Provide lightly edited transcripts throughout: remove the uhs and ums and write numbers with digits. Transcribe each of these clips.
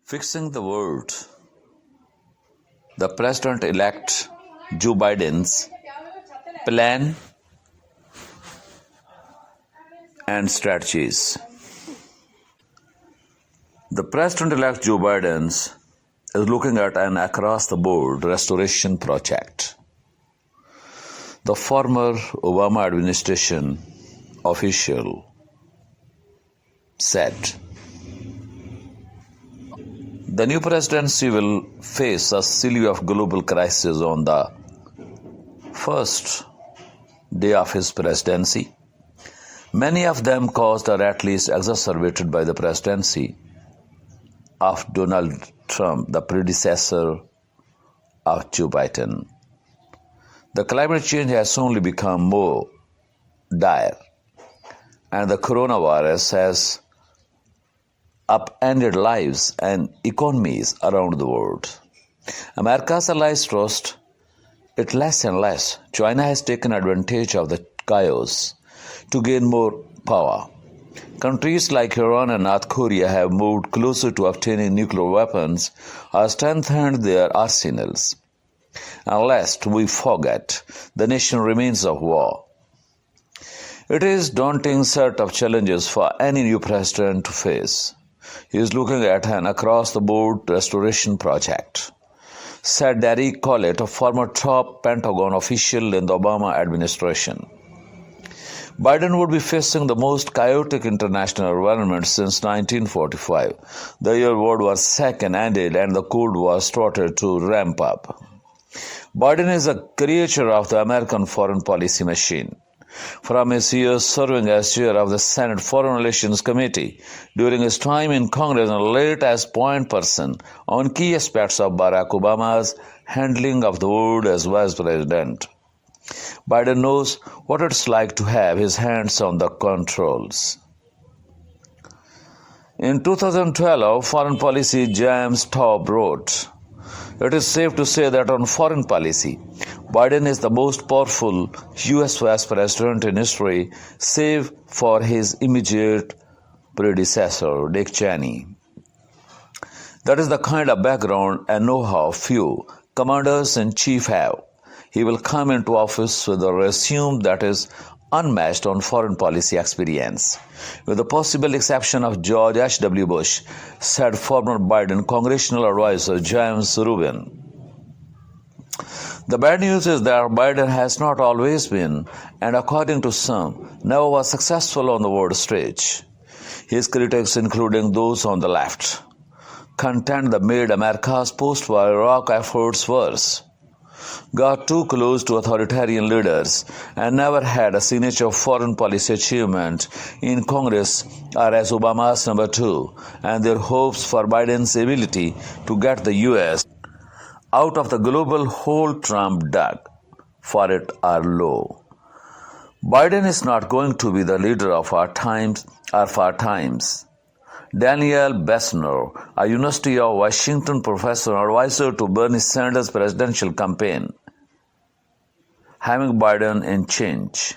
Fixing the world. The President-elect Joe Biden's plan and strategies. The President-elect Joe Biden is looking at an across-the-board restoration project. The former Obama administration official said, the new presidency will face a slew of global crises on the first day of his presidency, many of them caused or at least exacerbated by the presidency of Donald Trump, the predecessor of Joe Biden. The climate change has only become more dire, and the coronavirus has upended lives and economies around the world. America's allies trust it less and less. China has taken advantage of the chaos to gain more power. Countries like Iran and North Korea have moved closer to obtaining nuclear weapons or strengthened their arsenals. And lest we forget, the nation remains at war. It is a daunting set of challenges for any new president to face. He is looking at an across-the-board restoration project, said Derek Collett, a former top Pentagon official in the Obama administration. Biden would be facing the most chaotic international environment since 1945. The year World War II ended and the Cold War started to ramp up. Biden is a creature of the American foreign policy machine. From his years serving as chair of the Senate Foreign Relations Committee, during his time in Congress, and late as point person on key aspects of Barack Obama's handling of the world as vice president, Biden knows what it's like to have his hands on the controls. In 2012, Foreign Policy James Taub wrote, "It is safe to say that on foreign policy, Biden is the most powerful U.S. vice president in history, save for his immediate predecessor, Dick Cheney. That is the kind of background and know-how few commanders-in-chief have. He will come into office with a resume that is unmatched on foreign policy experience, with the possible exception of George H.W. Bush," said former Biden congressional advisor James Rubin. The bad news is that Biden has not always been, and according to some, never was successful on the world stage. His critics, including those on the left, contend that made America's post-war Iraq efforts worse, got too close to authoritarian leaders, and never had a signature foreign policy achievement in Congress are as Obama's number two, and their hopes for Biden's ability to get the U.S. out of the global hole Trump dug for it are low. Biden is not going to be the leader of our times or for our times. Daniel Bessner, a University of Washington professor and advisor to Bernie Sanders' presidential campaign, having Biden in change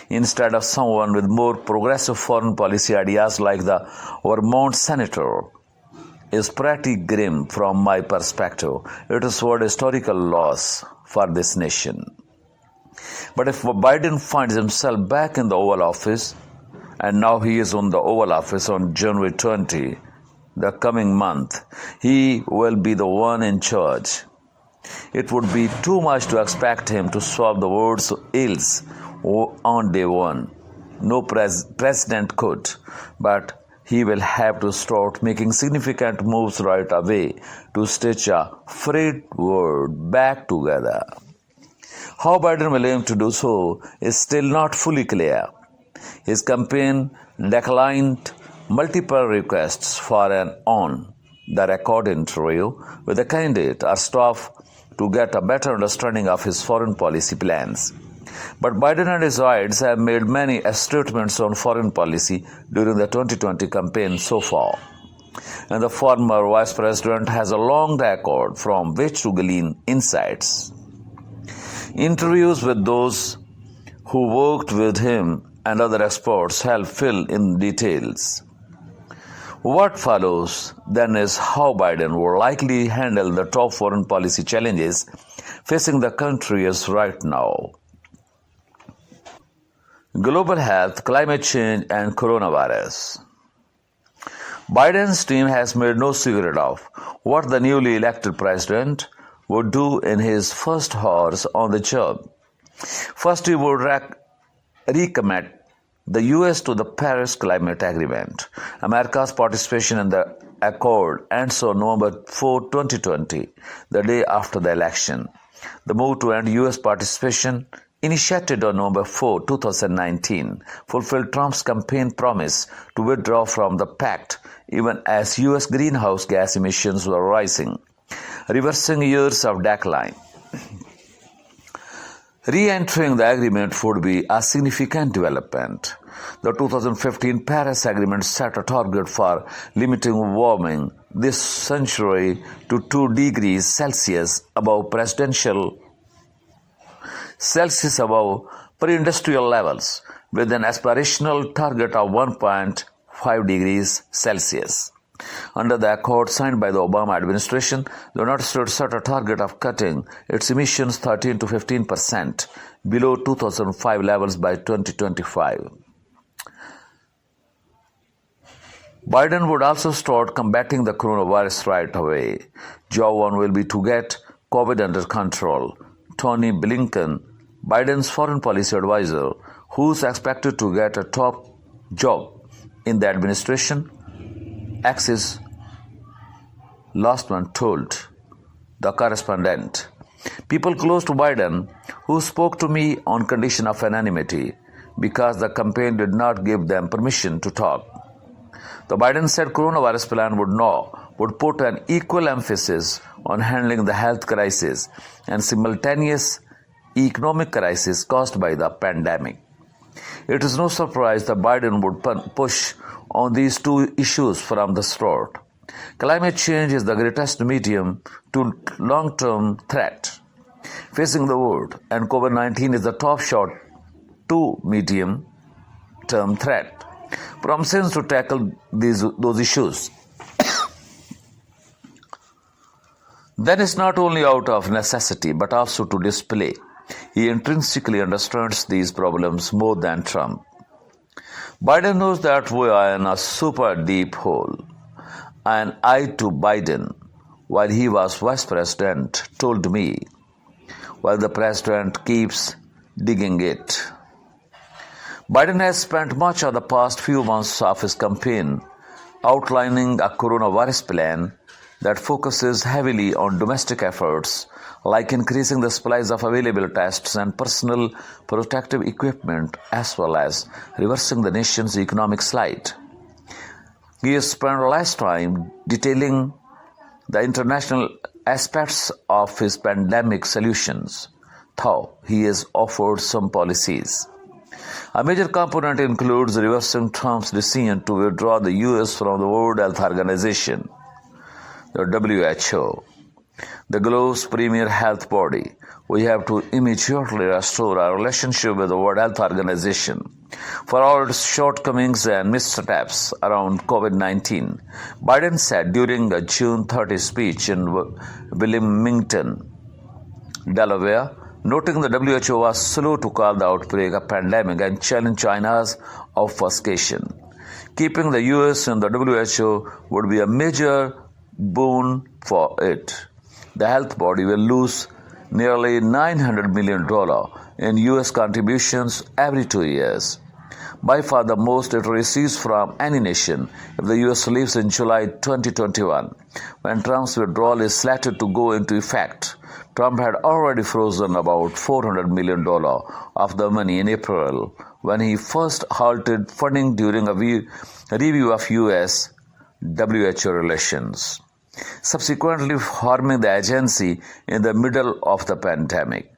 instead of someone with more progressive foreign policy ideas like the Vermont senator, is pretty grim from my perspective. It is what historical loss for this nation. But if Biden finds himself back in the Oval Office, and now he is on the Oval Office on January 20, the coming month, he will be the one in charge. It would be too much to expect him to solve the world's ills on day one. No president could, but he will have to start making significant moves right away to stitch a frayed world back together. How Biden will aim to do so is still not fully clear. His campaign declined multiple requests for an on-the-record interview with the candidate or staff to get a better understanding of his foreign policy plans. But Biden and his aides have made many statements on foreign policy during the 2020 campaign so far. And the former vice president has a long record from which to glean insights. Interviews with those who worked with him and other experts help fill in details. What follows then is how Biden will likely handle the top foreign policy challenges facing the country as right now. Global health, climate change, and coronavirus. Biden's team has made no secret of what the newly elected president would do in his first hours on the job. First, he would recommit the U.S. to the Paris Climate Agreement. America's participation in the accord ends on November 4, 2020, the day after the election. The move to end U.S. participation, initiated on November 4, 2019, fulfilled Trump's campaign promise to withdraw from the pact even as U.S. greenhouse gas emissions were rising, reversing years of decline. Re-entering the agreement would be a significant development. The 2015 Paris Agreement set a target for limiting warming this century to 2 degrees Celsius above pre-industrial levels, with an aspirational target of 1.5 degrees Celsius. Under the accord signed by the Obama administration, the United States set a target of cutting its emissions 13 to 15% below 2005 levels by 2025. Biden would also start combating the coronavirus right away. Job one will be to get COVID under control. Tony Blinken, Biden's foreign policy advisor, who's expected to get a top job in the administration, Axis last month told the correspondent. People close to Biden who spoke to me on condition of anonymity because the campaign did not give them permission to talk. The Biden said coronavirus plan would put an equal emphasis on handling the health crisis and simultaneous economic crisis caused by the pandemic. It is no surprise that Biden would push on these two issues from the start. Climate change is the greatest medium to long-term threat facing the world, and COVID-19 is the top shot to medium-term threat, promising to tackle those issues. Then it's not only out of necessity but also to display he intrinsically understands these problems more than Trump. Biden knows that we are in a super deep hole. And I to Biden, while he was vice president, told me, while the president keeps digging it. Biden has spent much of the past few months of his campaign outlining a coronavirus plan that focuses heavily on domestic efforts like increasing the supplies of available tests and personal protective equipment, as well as reversing the nation's economic slide. He has spent less time detailing the international aspects of his pandemic solutions, though he has offered some policies. A major component includes reversing Trump's decision to withdraw the U.S. from the World Health Organization, the WHO, the globe's premier health body. We have to immediately restore our relationship with the World Health Organization for all its shortcomings and missteps around COVID-19, Biden said during a June 30 speech in Wilmington, Delaware, noting the WHO was slow to call the outbreak a pandemic and challenge China's obfuscation. Keeping the US in the WHO would be a major boon for it. The health body will lose nearly $900 million in US contributions every 2 years, by far the most it receives from any nation if the US leaves in July 2021, when Trump's withdrawal is slated to go into effect. Trump had already frozen about $400 million of the money in April when he first halted funding during a review of US WHO relations, subsequently harming the agency in the middle of the pandemic.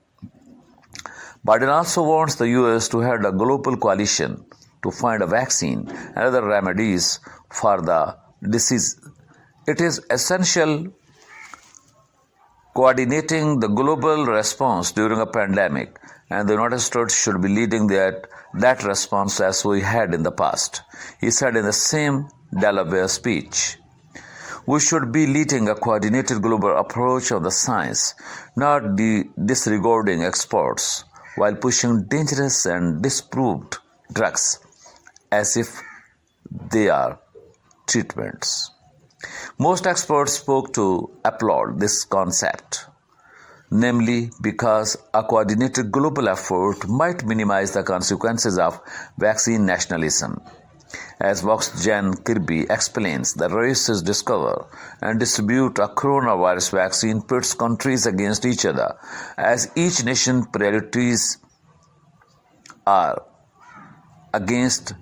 Biden also wants the U.S. to head a global coalition to find a vaccine and other remedies for the disease. It is essential coordinating the global response during a pandemic, and the United States should be leading that response as we had in the past, he said in the same Delaware speech. We should be leading a coordinated global approach of the science, not disregarding experts, while pushing dangerous and disproved drugs as if they are treatments. Most experts spoke to applaud this concept, namely because a coordinated global effort might minimize the consequences of vaccine nationalism. As Vox Jan Kirby explains, the race to discover and distribute a coronavirus vaccine pits countries against each other, as each nation's priorities are against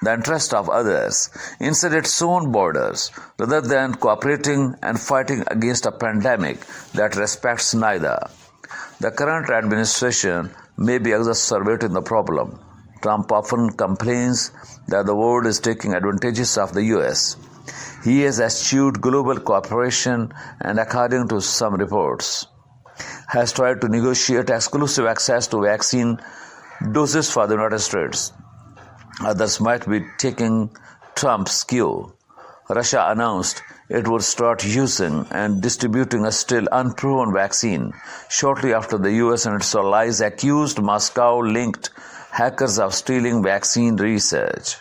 the interest of others, inside its own borders, rather than cooperating and fighting against a pandemic that respects neither. The current administration may be exacerbating the problem. Trump often complains that the world is taking advantages of the US. He has eschewed global cooperation and, according to some reports, has tried to negotiate exclusive access to vaccine doses for the United States. Others might be taking Trump's cue. Russia announced it would start using and distributing a still unproven vaccine shortly after the US and its allies accused Moscow-linked hackers of stealing vaccine research.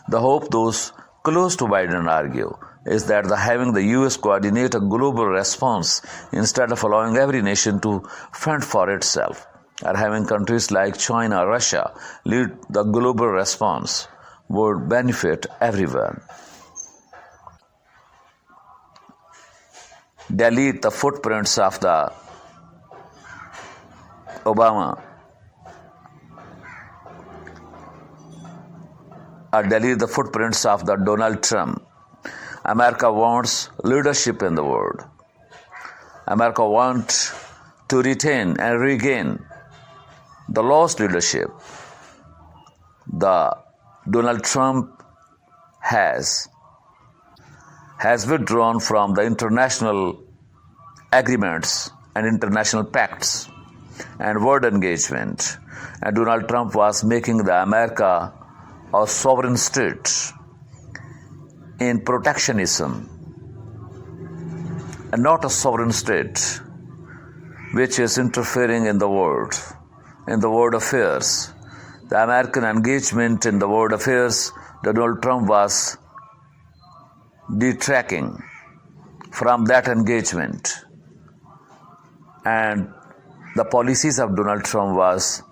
The hope those close to Biden argue is that having the US coordinate a global response instead of allowing every nation to fend for itself, or having countries like China or Russia lead the global response, would benefit everyone. Delete the footprints of the Obama or delete the footprints of the Donald Trump. America wants leadership in the world. America wants to retain and regain the lost leadership. The Donald Trump has withdrawn from the international agreements and international pacts and world engagement. And Donald Trump was making the America a sovereign state in protectionism and not a sovereign state which is interfering in the world affairs. The American engagement in the world affairs, Donald Trump was detracting from that engagement, and the policies of Donald Trump was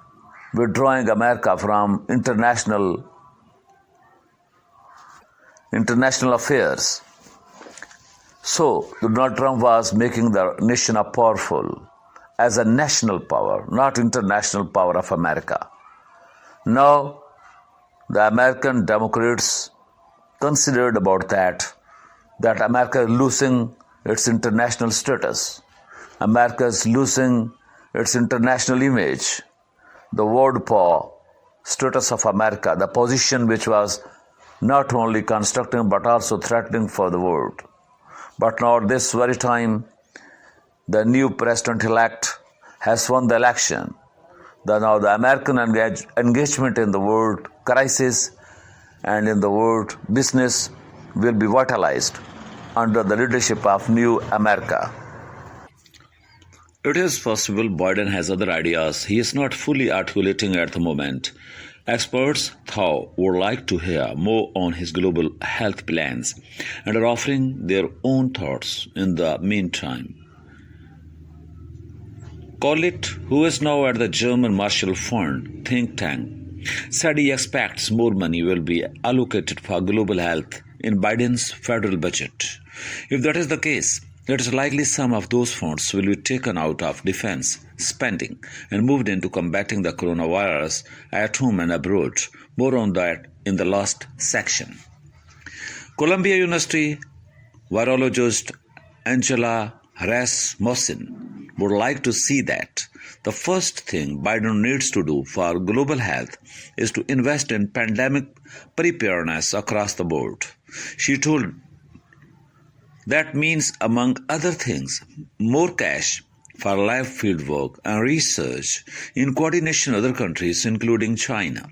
withdrawing America from international affairs. So Donald Trump was making the nation a powerful as a national power, not international power of America. Now the American Democrats considered about that America is losing its international status. America is losing its international image. The world power status of America, the position which was not only constructing but also threatening for the world. But now at this very time, the new president-elect has won the election. Now the American engagement in the world crisis and in the world business will be vitalized under the leadership of new America. It is possible Biden has other ideas he is not fully articulating at the moment. Experts, though, would like to hear more on his global health plans and are offering their own thoughts in the meantime. Collett, who is now at the German Marshall Fund think tank, said he expects more money will be allocated for global health in Biden's federal budget. If that is the case, it is likely some of those funds will be taken out of defense spending and moved into combating the coronavirus at home and abroad. More on that in the last section. Columbia University virologist Angela Rasmussen would like to see that the first thing Biden needs to do for global health is to invest in pandemic preparedness across the board. She told that means, among other things, more cash for live fieldwork and research in coordination with other countries, including China.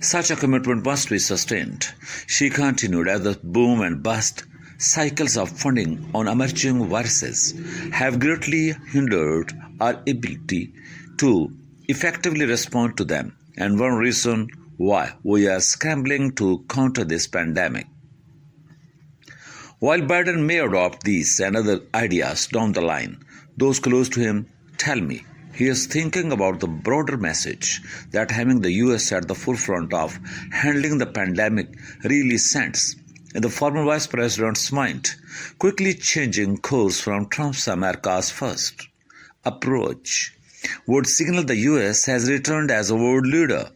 Such a commitment must be sustained. She continued as the boom and bust cycles of funding on emerging viruses have greatly hindered our ability to effectively respond to them, and one reason why we are scrambling to counter this pandemic. While Biden may adopt these and other ideas down the line, those close to him tell me he is thinking about the broader message that having the US at the forefront of handling the pandemic really sends in the former Vice President's mind, quickly changing course from Trump's America's First approach would signal the US has returned as a world leader,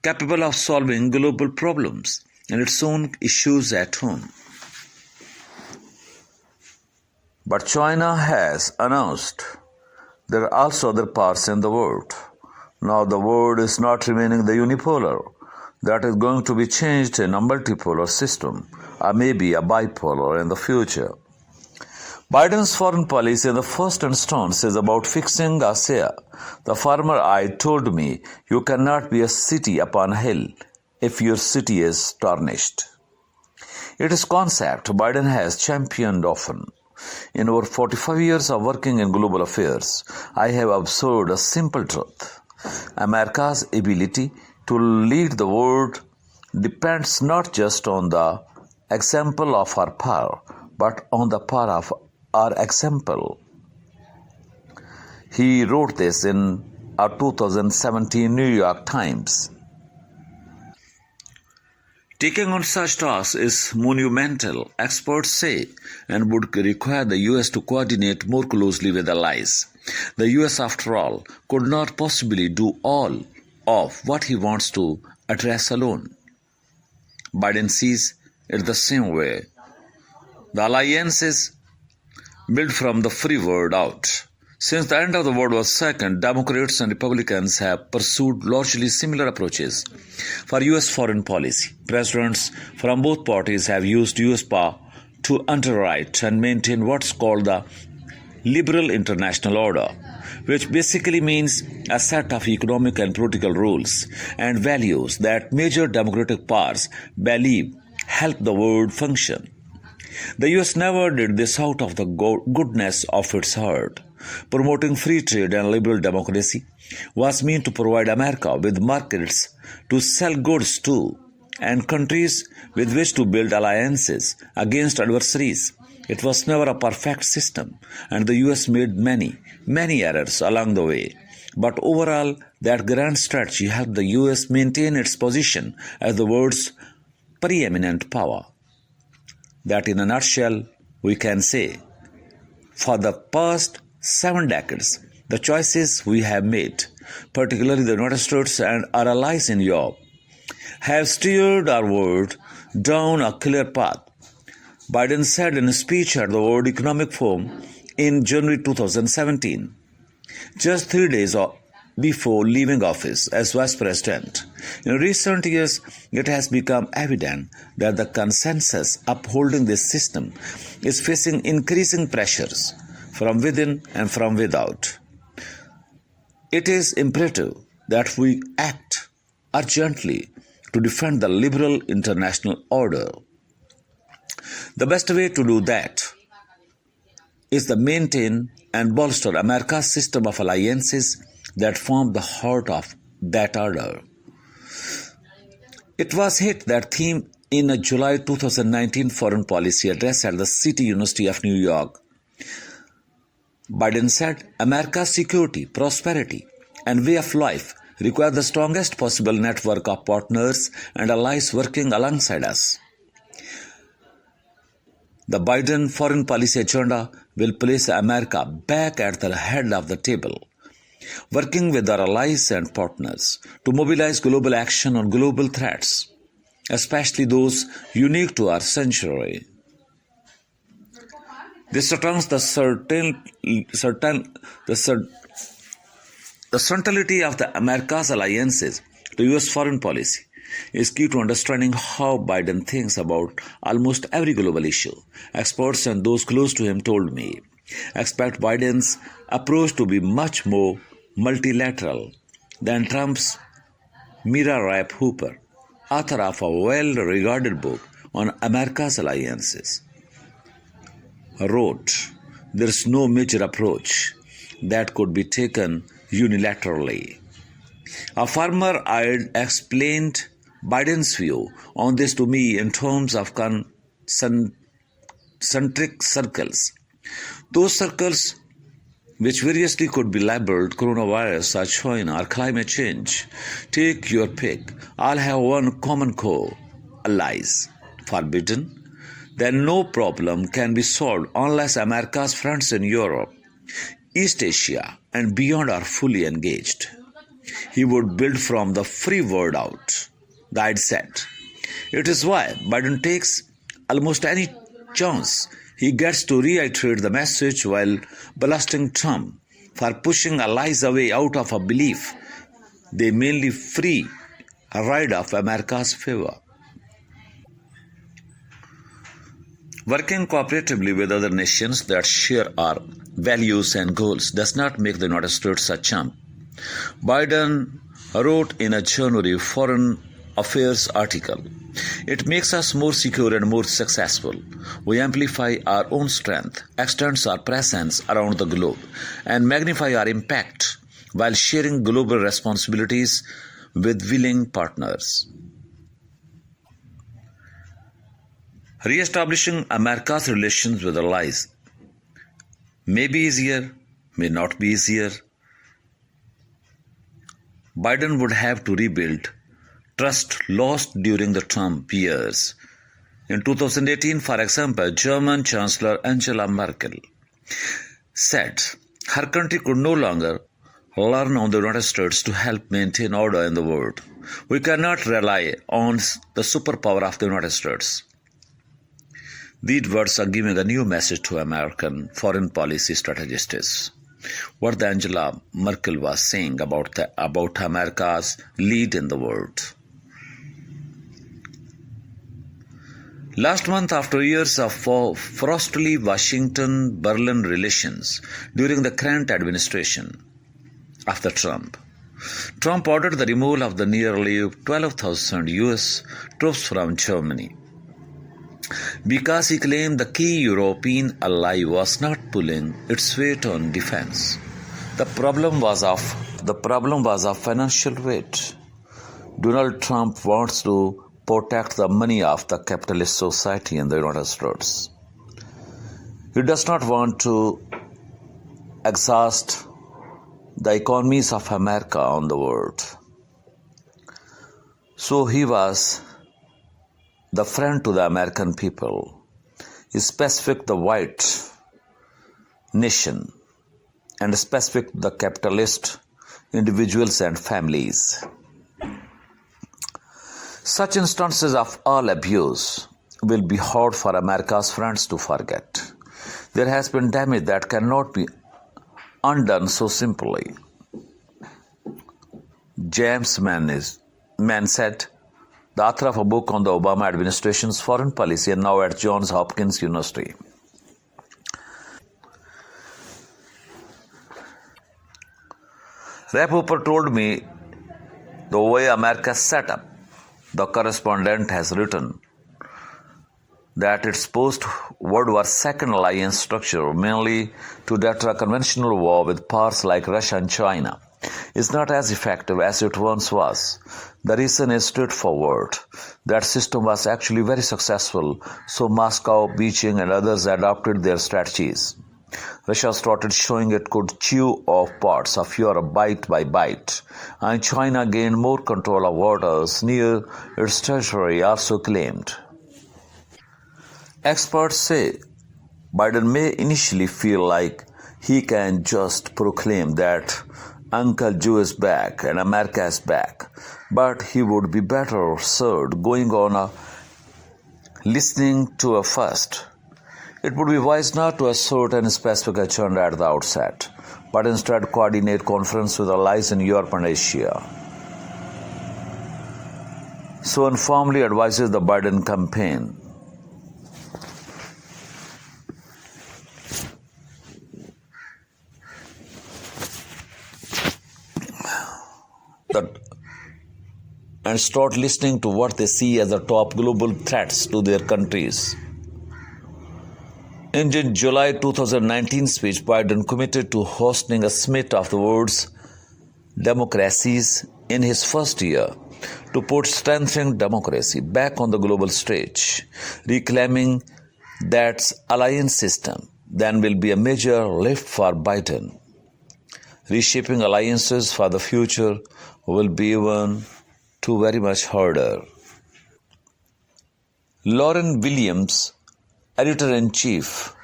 capable of solving global problems and its own issues at home. But China has announced there are also other parts in the world. Now the world is not remaining the unipolar. That is going to be changed in a multipolar system, or maybe a bipolar in the future. Biden's foreign policy in the first instance is about fixing ASEA. The farmer I told me, you cannot be a city upon a hill if your city is tarnished. It is a concept Biden has championed often. In over 45 years of working in global affairs, I have observed a simple truth. America's ability to lead the world depends not just on the example of our power, but on the power of our example. He wrote this in a 2017 New York Times. Taking on such tasks is monumental, experts say, and would require the US to coordinate more closely with allies. The US, after all, could not possibly do all of what he wants to address alone. Biden sees it the same way. The alliances built from the free world out. Since the end of the World War II, Democrats and Republicans have pursued largely similar approaches for U.S. foreign policy. Presidents from both parties have used U.S. power to underwrite and maintain what's called the liberal international order, which basically means a set of economic and political rules and values that major democratic powers believe help the world function. The US never did this out of the goodness of its heart. Promoting free trade and liberal democracy was meant to provide America with markets to sell goods to and countries with which to build alliances against adversaries. It was never a perfect system, and the US made many errors along the way. But overall, that grand strategy helped the US maintain its position as the world's preeminent power. That in a nutshell, we can say, for the past 7 decades, the choices we have made, particularly the United States and our allies in Europe, have steered our world down a clear path. Biden said in a speech at the World Economic Forum in January 2017, just 3 days before leaving office as Vice President. In recent years, it has become evident that the consensus upholding this system is facing increasing pressures from within and from without. It is imperative that we act urgently to defend the liberal international order. The best way to do that is to maintain and bolster America's system of alliances that form the heart of that order. It was hit that theme in a July 2019 foreign policy address at the City University of New York. Biden said, America's security, prosperity, and way of life require the strongest possible network of partners and allies working alongside us. The Biden foreign policy agenda will place America back at the head of the table, working with our allies and partners to mobilize global action on global threats, especially those unique to our century. This returns the centrality of the America's alliances to U.S. foreign policy is key to understanding how Biden thinks about almost every global issue. Experts and those close to him told me, expect Biden's approach to be much more multilateral than Trump's Mira Rapp Hooper author of a well-regarded book on America's alliances, wrote, "There is no major approach that could be taken unilaterally." A farmer explained Biden's view on this to me in terms of concentric circles. Those circles, which variously could be labeled coronavirus or China or climate change, take your pick, all have one common core: allies. For Biden, then no problem can be solved unless America's friends in Europe, East Asia, and beyond are fully engaged. He would build from the free word out, Guide said. It is why Biden takes almost any chance he gets to reiterate the message while blasting Trump for pushing allies away out of a belief they mainly free a ride of America's favor. Working cooperatively with other nations that share our values and goals does not make the United States a chump. Biden wrote in a January Foreign Affairs article, "It makes us more secure and more successful. We amplify our own strength, extend our presence around the globe, and magnify our impact while sharing global responsibilities with willing partners." Re-establishing America's relations with allies may be easier, may not be easier. Biden would have to rebuild trust lost during the Trump years. In 2018, for example, German Chancellor Angela Merkel said her country could no longer learn on the United States to help maintain order in the world. We cannot rely on the superpower of the United States. These words are giving a new message to American foreign policy strategists. What Angela Merkel was saying about America's lead in the world. Last month, after years of frostily Washington-Berlin relations during the current administration of Trump ordered the removal of the nearly 12,000 U.S. troops from Germany because he claimed the key European ally was not pulling its weight on defense. The problem was of financial weight. Donald Trump wants to protect the money of the capitalist society in the United States. He does not want to exhaust the economies of America on the world. So he was the friend to the American people, specific the white nation, and specific the capitalist individuals and families. Such instances of all abuse will be hard for America's friends to forget. There has been damage that cannot be undone so simply. James Mann said, the author of a book on the Obama administration's foreign policy and now at Johns Hopkins University. Ray Hooper told me the way America is set up. The correspondent has written that its post-World War II alliance structure, mainly to deter a conventional war with powers like Russia and China, is not as effective as it once was. The reason is straightforward. That system was actually very successful, so Moscow, Beijing, and others adopted their strategies. Russia started showing it could chew off parts of Europe bite by bite, and China gained more control of waters near its territory also claimed. Experts say Biden may initially feel like he can just proclaim that Uncle Joe is back and America is back, but he would be better served going on listening to a first. It would be wise not to assert any specific agenda at the outset, but instead coordinate conference with allies in Europe and Asia. So informally advises the Biden campaign. and start listening to what they see as the top global threats to their countries. In July 2019 speech, Biden committed to hosting a summit of the world's democracies in his first year to put strengthening democracy back on the global stage, reclaiming that alliance system. Then will be a major lift for Biden. Reshaping alliances for the future will be even too very much harder. Lauren Williams, editor-in-chief,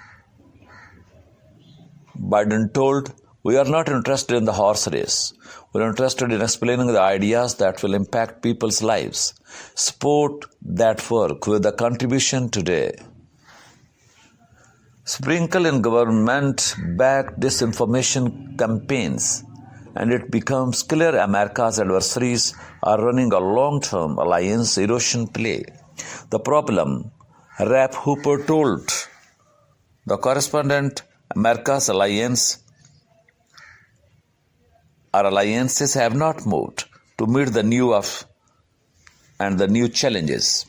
Biden told, "We are not interested in the horse race. We are interested in explaining the ideas that will impact people's lives. Support that work with a contribution today." Sprinkle in government-backed disinformation campaigns, and it becomes clear America's adversaries are running a long-term alliance erosion play. The problem, Rap Hooper told the correspondent, America's alliances have not moved to meet the new challenges.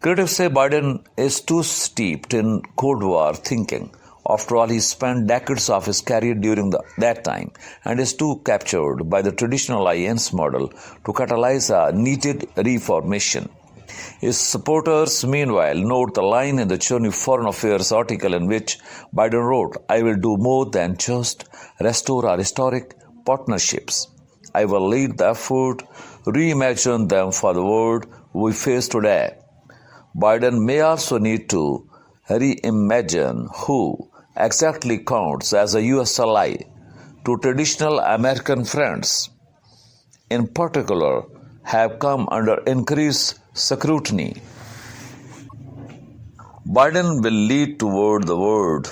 Critics say Biden is too steeped in Cold War thinking. After all, he spent decades of his career during that time and is too captured by the traditional alliance model to catalyze a needed reformation. His supporters, meanwhile, note the line in the Journal Foreign Affairs article in which Biden wrote, "I will do more than just restore our historic partnerships. I will lead the effort, reimagine them for the world we face today." Biden may also need to reimagine who exactly counts as a U.S. ally to traditional American friends, in particular, have come under increased scrutiny. Biden will lead toward the world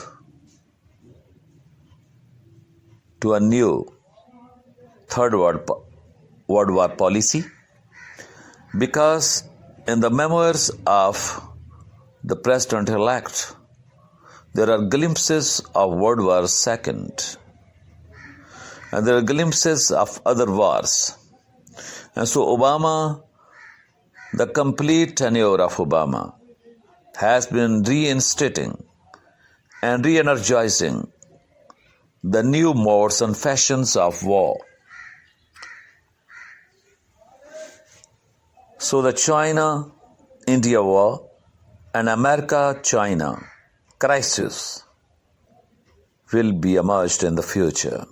to a new third world war policy because in the memoirs of the president-elect, there are glimpses of World War II and there are glimpses of other wars. And so the complete tenure of Obama has been reinstating and re-energizing the new modes and fashions of war. So the China-India war and America-China crisis will be emerged in the future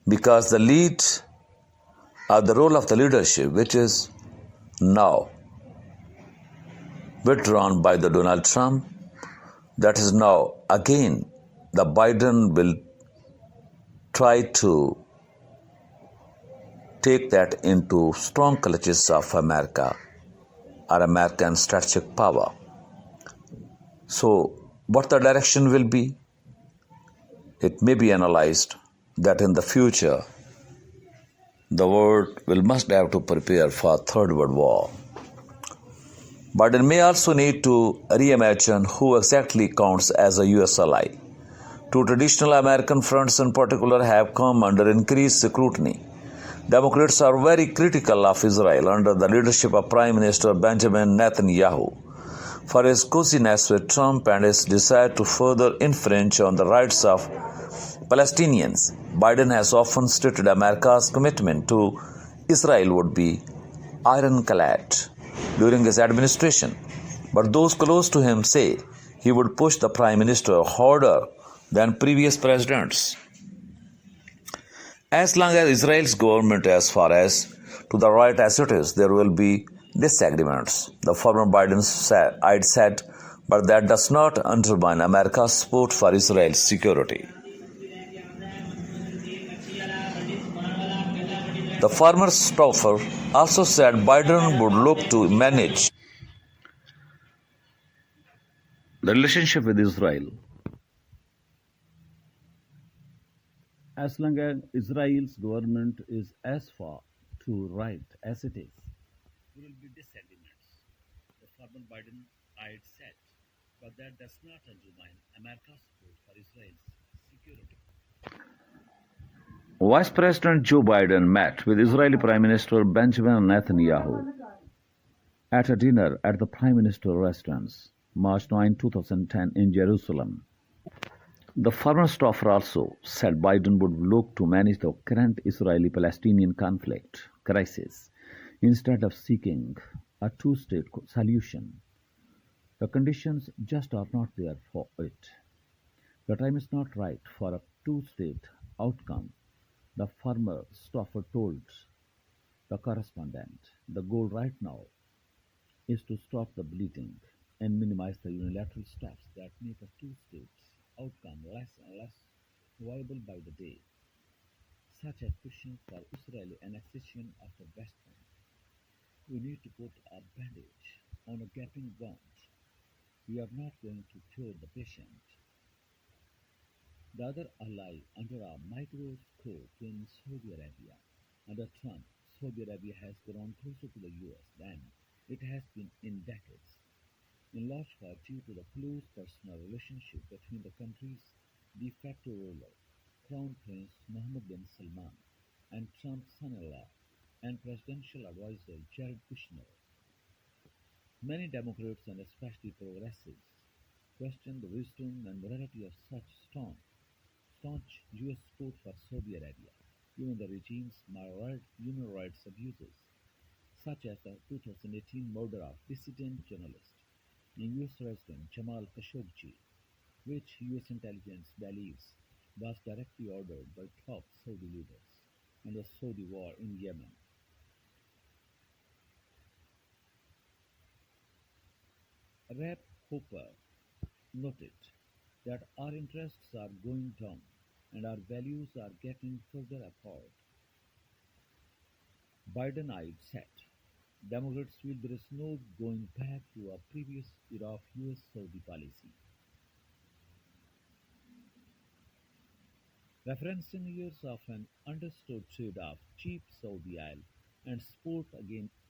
because the role of the leadership, which is now withdrawn by the Donald Trump, that is now again the Biden will try to take that into strong clutches of America or American strategic power. So what the direction will be? It may be analyzed that in the future the world must have to prepare for a third world war. Biden may also need to reimagine who exactly counts as a U.S. ally. Two traditional American fronts in particular have come under increased scrutiny. Democrats are very critical of Israel under the leadership of Prime Minister Benjamin Netanyahu for his coziness with Trump and his desire to further infringe on the rights of Palestinians. Biden has often stated America's commitment to Israel would be ironclad during his administration, but those close to him say he would push the Prime Minister harder than previous presidents. As long as Israel's government as far as to the right as it is, there will be disagreements, the former Biden said, but that does not undermine America's support for Israel's security. The former staffer also said Biden would look to manage the relationship with Israel as long as Israel's government is as far to right as it is. There will be disagreements, the former Biden said, but that does not undermine America's support for Israel's security. Vice President Joe Biden met with Israeli Prime Minister Benjamin Netanyahu at a dinner at the Prime Minister residence, March 9, 2010, in Jerusalem. The former staffer also said Biden would look to manage the current Israeli-Palestinian conflict crisis instead of seeking a two-state solution. The conditions just are not there for it. The time is not right for a two-state outcome, the former staffer told the correspondent. The goal right now is to stop the bleeding and minimize the unilateral steps that make a two-state outcome less and less viable by the day, such as pushing for Israeli annexation of the West Bank. We need to put a bandage on a gaping wound. We are not going to cure the patient. The other ally under a microscope in Saudi Arabia. Under Trump, Saudi Arabia has grown closer to the US than it has been in decades, in large part due to the close personal relationship between the country's de facto ruler, Crown Prince Mohammed bin Salman, and Trump's son-in-law and presidential advisor Jared Kushner. Many Democrats and especially progressives question the wisdom and morality of such staunch U.S. support for Saudi Arabia, given the regime's human rights abuses, such as the 2018 murder of dissident journalist and U.S. resident Jamal Khashoggi, which U.S. intelligence believes was directly ordered by top Saudi leaders, and the Saudi war in Yemen. Rep. Hooper noted that our interests are going down and our values are getting further apart. Biden-eyed said, Democrats feel there is no going back to a previous era of US-Saudi policy. Referencing years of an understood trade of cheap Saudi oil and support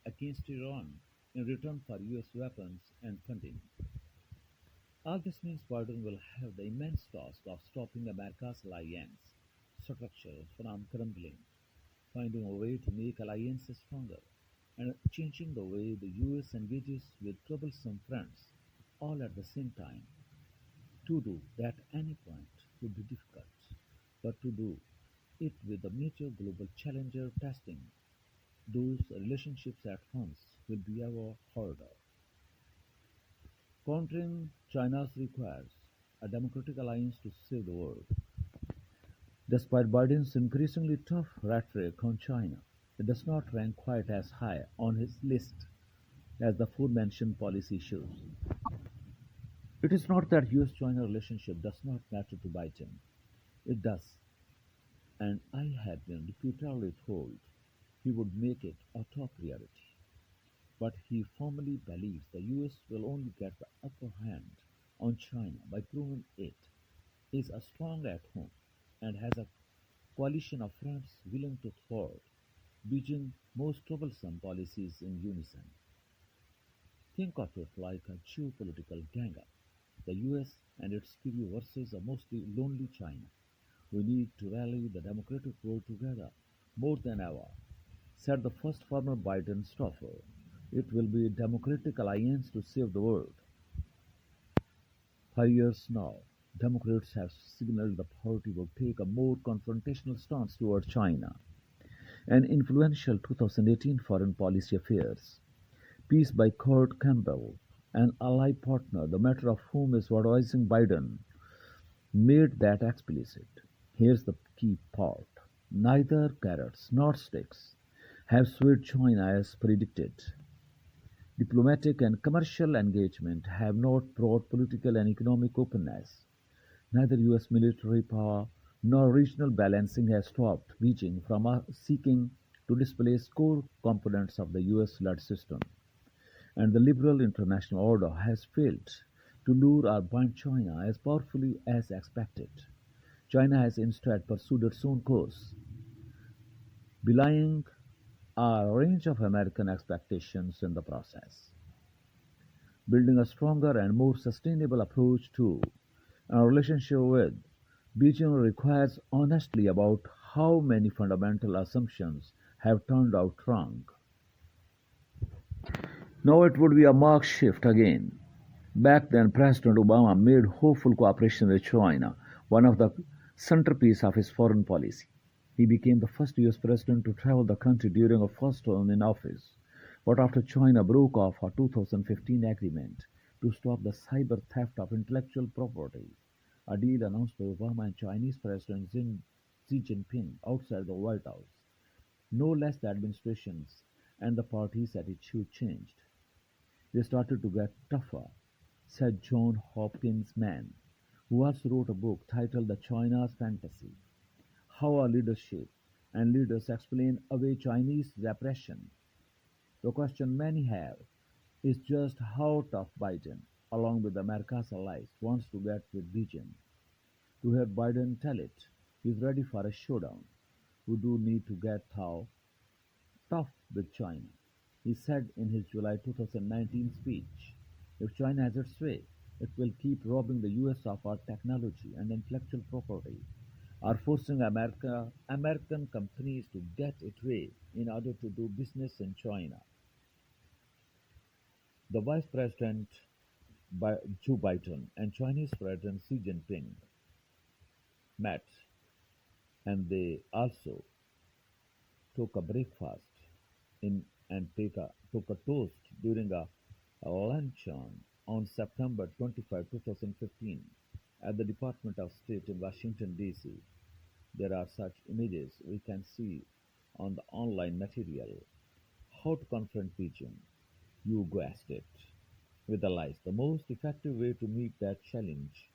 against Iran in return for US weapons and funding. All this means Biden will have the immense task of stopping America's alliance structure from crumbling, finding a way to make alliances stronger, and changing the way the US engages with troublesome friends all at the same time. To do that at any point would be difficult, but to do it with a major global challenger testing those relationships at once will be ever harder. Countering China's requires a democratic alliance to save the world. Despite Biden's increasingly tough rhetoric on China, it does not rank quite as high on his list as the aforementioned policy issues. It is not that US-China relationship does not matter to Biden. It does, and I have been repeatedly told he would make it a top priority. But he firmly believes the US will only get the upper hand on China by proving it is a strong at home and has a coalition of friends willing to thwart Beijing's most troublesome policies in unison. Think of it like a geopolitical gang-up, the US and its crew versus a mostly lonely China. We need to rally the democratic world together more than ever, said the first former Biden staffer. It will be a democratic alliance to save the world. For years now, Democrats have signaled the party will take a more confrontational stance toward China. An influential 2018 Foreign Policy Affairs piece by Kurt Campbell, an ally partner, the matter of whom is advising Biden, made that explicit. Here's the key part. Neither carrots nor sticks have swayed China as predicted. Diplomatic and commercial engagement have not brought political and economic openness. Neither US military power nor regional balancing has stopped Beijing from seeking to displace core components of the US-led system. And the liberal international order has failed to lure or bind China as powerfully as expected. China has instead pursued its own course, belying a range of American expectations in the process. Building a stronger and more sustainable approach to our relationship with Beijing requires honesty about how many fundamental assumptions have turned out wrong. Now it would be a marked shift again. Back then, President Obama made hopeful cooperation with China one of the centerpiece of his foreign policy. He became the first US president to travel the country during a first term in office. But after China broke off a 2015 agreement to stop the cyber theft of intellectual property, a deal announced by Obama and Chinese President Xi Jinping outside the White House, no less the administrations and the party's attitude changed. They started to get tougher, said John Hopkins Mann, who also wrote a book titled The China's Fantasy: How Our Leadership and Leaders Explain Away Chinese Repression. The question many have is just how tough Biden, along with America's allies, wants to get with Beijing. To have Biden tell it, he's ready for a showdown. We do need to get tough with China, he said in his July 2019 speech. If China has its way, it will keep robbing the US of our technology and intellectual property, or forcing American companies to get its way in order to do business in China. The Vice President Joe Biden and Chinese President Xi Jinping met, and they also took a breakfast in and took a toast during a luncheon on September 25, 2015, at the Department of State in Washington, D.C. There are such images we can see on the online material. How to confront Beijing? You guessed it. With the lies, the most effective way to meet that challenge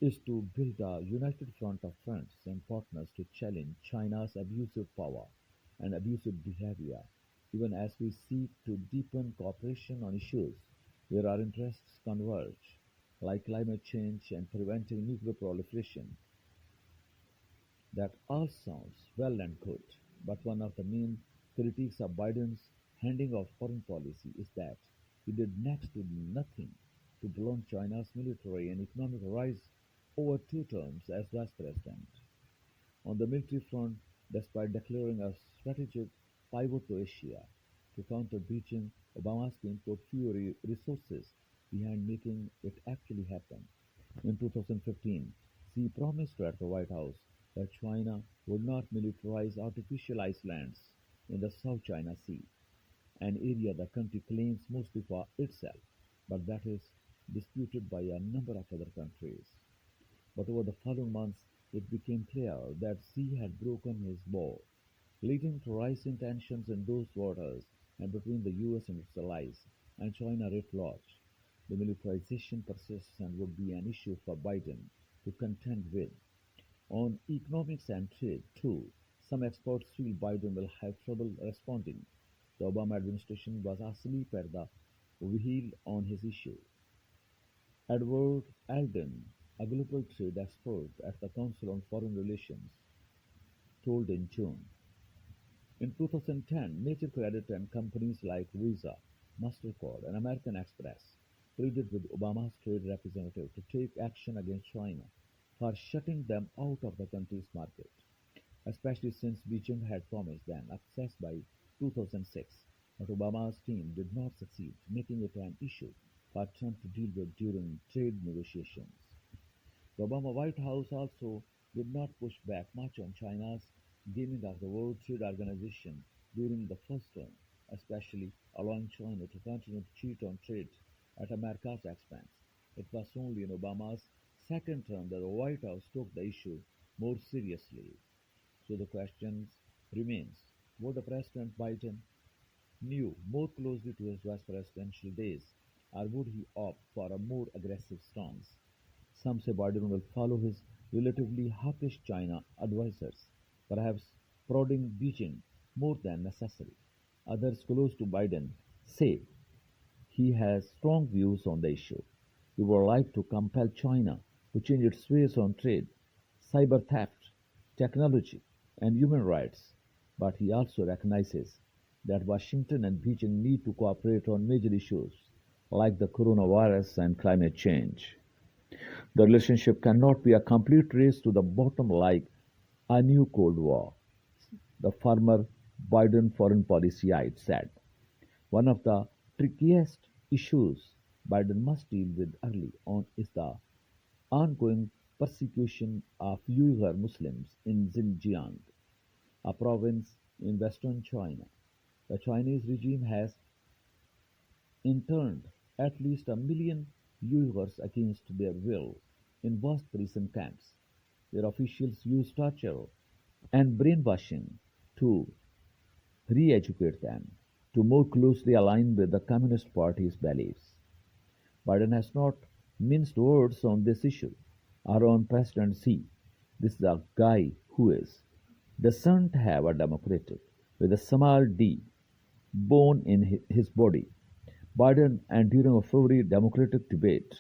is to build a united front of friends and partners to challenge China's abusive power and abusive behavior, even as we seek to deepen cooperation on issues where our interests converge, like climate change and preventing nuclear proliferation. That all sounds well and good, but one of the main critiques of Biden's handing of foreign policy is that he did next to nothing to blunt China's military and economic rise over two terms as vice president. On the military front, despite declaring a strategic pivot to Asia to counter Beijing, Obama's team put fewer resources behind making it actually happen. In 2015, Xi promised at the White House that China would not militarize artificial islands in the South China Sea, an area the country claims mostly for itself, but that is disputed by a number of other countries. But over the following months, it became clear that Xi had broken his bow, leading to rising tensions in those waters and between the US and its allies, and China writ large. The militarization persists and would be an issue for Biden to contend with. On economics and trade, too, some experts feel Biden will have trouble responding. The Obama administration was asleep at the wheel on his issue. Edward Alden, a global trade expert at the Council on Foreign Relations, told in June. In 2010, major credit and companies like Visa, MasterCard, and American Express pleaded with Obama's trade representative to take action against China for shutting them out of the country's market, especially since Beijing had promised them access by 2006. But Obama's team did not succeed, making it an issue for Trump to deal with during trade negotiations. The Obama White House also did not push back much on China's gaming of the World Trade Organization during the first term, especially allowing China to continue to cheat on trade at America's expense. It was only in Obama's second term that the White House took the issue more seriously. So the question remains, would President Biden knew more closely to his vice presidential days, or would he opt for a more aggressive stance? Some say Biden will follow his relatively hawkish China advisors, perhaps prodding Beijing more than necessary. Others close to Biden say he has strong views on the issue. He would like to compel China to change its ways on trade, cyber theft, technology, and human rights, but he also recognizes that Washington and Beijing need to cooperate on major issues like the coronavirus and climate change. The relationship cannot be a complete race to the bottom like a new Cold War, the former Biden foreign policy aide said. One of the trickiest issues Biden must deal with early on is the ongoing persecution of Uyghur Muslims in Xinjiang, a province in western China. The Chinese regime has interned at least a million Uyghurs against their will in vast prison camps. Their officials use torture and brainwashing to re-educate them to more closely align with the Communist Party's beliefs. Biden has not minced words on this issue. Our own President Xi, this is a guy who doesn't have a democratic with a small d bone in his body. Biden, and during a February Democratic debate,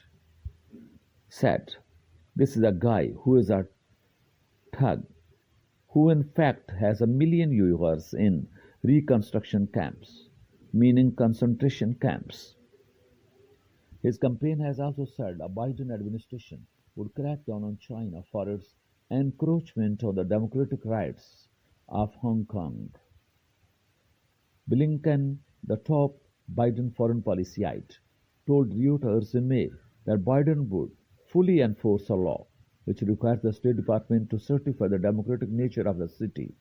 said, "This is a guy who is a thug, who in fact has a million Uyghurs in reconstruction camps, meaning concentration camps." His campaign has also said a Biden administration would crack down on China for its encroachment on the democratic rights of Hong Kong. Blinken, the top Biden foreign policy aide, told Reuters in May that Biden would fully enforce a law which requires the State Department to certify the democratic nature of the city,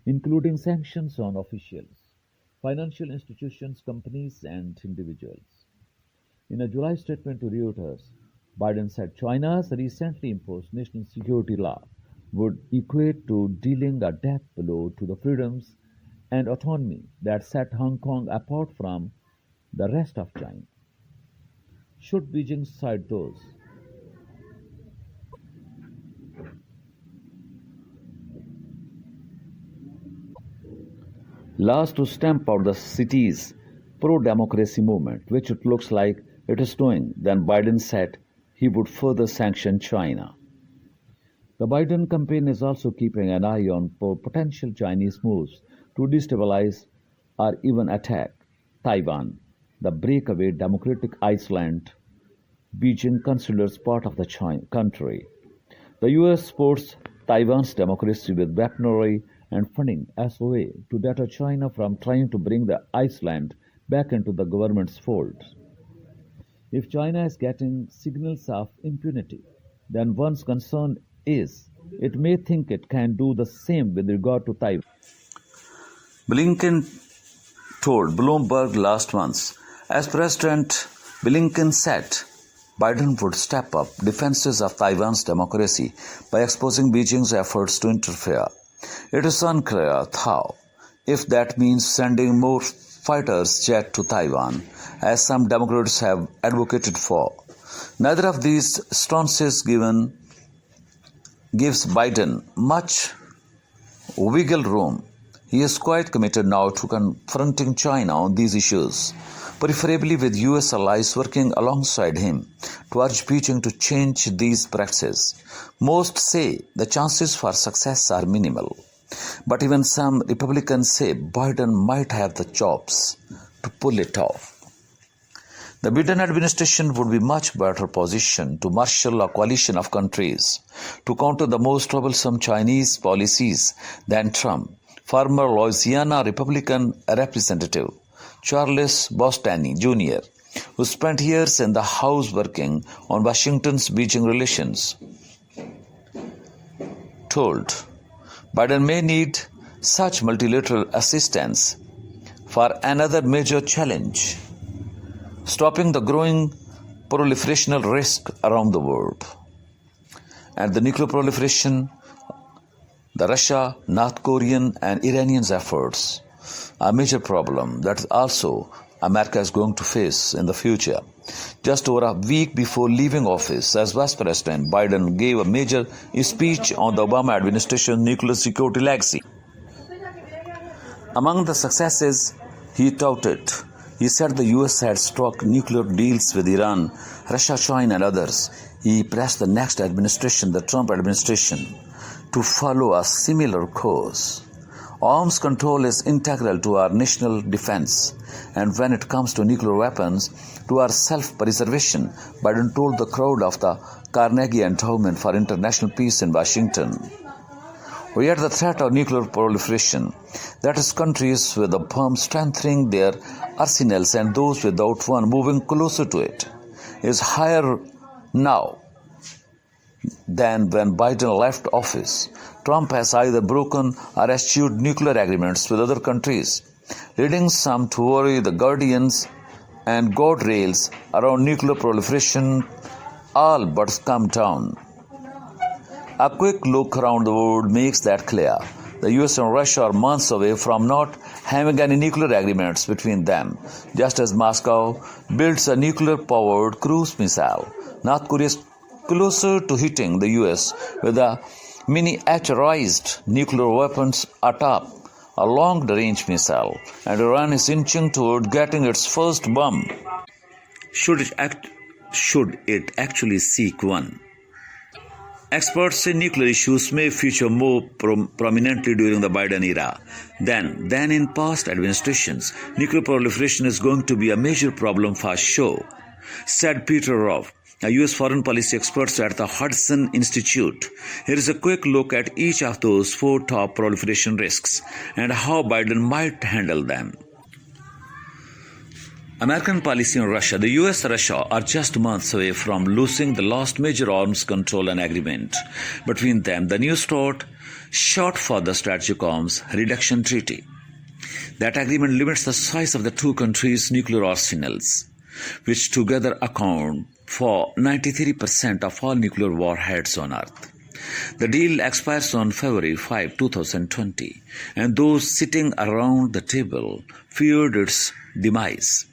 including sanctions on officials, financial institutions, companies, and individuals. In a July statement to Reuters, Biden said China's recently imposed national security law would equate to dealing a death blow to the freedoms and autonomy that set Hong Kong apart from the rest of China. Should Beijing cite those? Laws to stamp out the city's pro-democracy movement, which it looks like it is doing, then Biden said he would further sanction China. The Biden campaign is also keeping an eye on potential Chinese moves to destabilize or even attack Taiwan, the breakaway democratic island Beijing considers part of the country. The U.S. supports Taiwan's democracy with weaponry and funding as a way to deter China from trying to bring the island back into the government's fold. If China is getting signals of impunity, then one's concern is it may think it can do the same with regard to Taiwan. Blinken told Bloomberg last month, as President Blinken said, Biden would step up defenses of Taiwan's democracy by exposing Beijing's efforts to interfere. It is unclear, though, if that means sending more fighters jet to Taiwan, as some Democrats have advocated for. Neither of these stances gives Biden much wiggle room. He is quite committed now to confronting China on these issues, preferably with US allies working alongside him to urge Beijing to change these practices. Most say the chances for success are minimal, but even some Republicans say Biden might have the chops to pull it off. The Biden administration would be much better positioned to marshal a coalition of countries to counter the most troublesome Chinese policies than Trump. Former Louisiana Republican Representative Charles Bostany Jr., who spent years in the House working on Washington's Beijing relations, told Biden may need such multilateral assistance for another major challenge, stopping the growing proliferational risk around the world. And the nuclear proliferation, the Russia, North Korean, and Iranians' efforts, a major problem that also America is going to face in the future. Just over a week before leaving office as Vice President, Biden gave a major speech on the Obama administration's nuclear security legacy. Among the successes he touted, he said the U.S. had struck nuclear deals with Iran, Russia, China, and others. He pressed the next administration, the Trump administration, to follow a similar course. Arms control is integral to our national defense, and when it comes to nuclear weapons, to our self-preservation, Biden told the crowd of the Carnegie Endowment for International Peace in Washington. Yet the threat of nuclear proliferation, that is, countries with a bomb strengthening their arsenals and those without one moving closer to it, is higher now than when Biden left office. Trump has either broken or eschewed nuclear agreements with other countries, leading some to worry the guardians and guardrails around nuclear proliferation all but come down. A quick look around the world makes that clear. The US and Russia are months away from not having any nuclear agreements between them, just as Moscow builds a nuclear-powered cruise missile. North Korea is closer to hitting the US with a miniaturized nuclear weapons atop a long-range missile, and Iran is inching toward getting its first bomb, should it actually seek one. Experts say nuclear issues may feature more prominently during the Biden era than in past administrations. Nuclear proliferation is going to be a major problem for sure, said Peter Rove, a U.S. foreign policy expert at the Hudson Institute. Here is a quick look at each of those 4 top proliferation risks and how Biden might handle them. American policy on Russia. The US and Russia are just months away from losing the last major arms control and agreement between them, the New START, short for the Strategic Arms Reduction Treaty. That agreement limits the size of the two countries' nuclear arsenals, which together account for 93% of all nuclear warheads on Earth. The deal expires on February 5, 2020, and those sitting around the table feared its demise.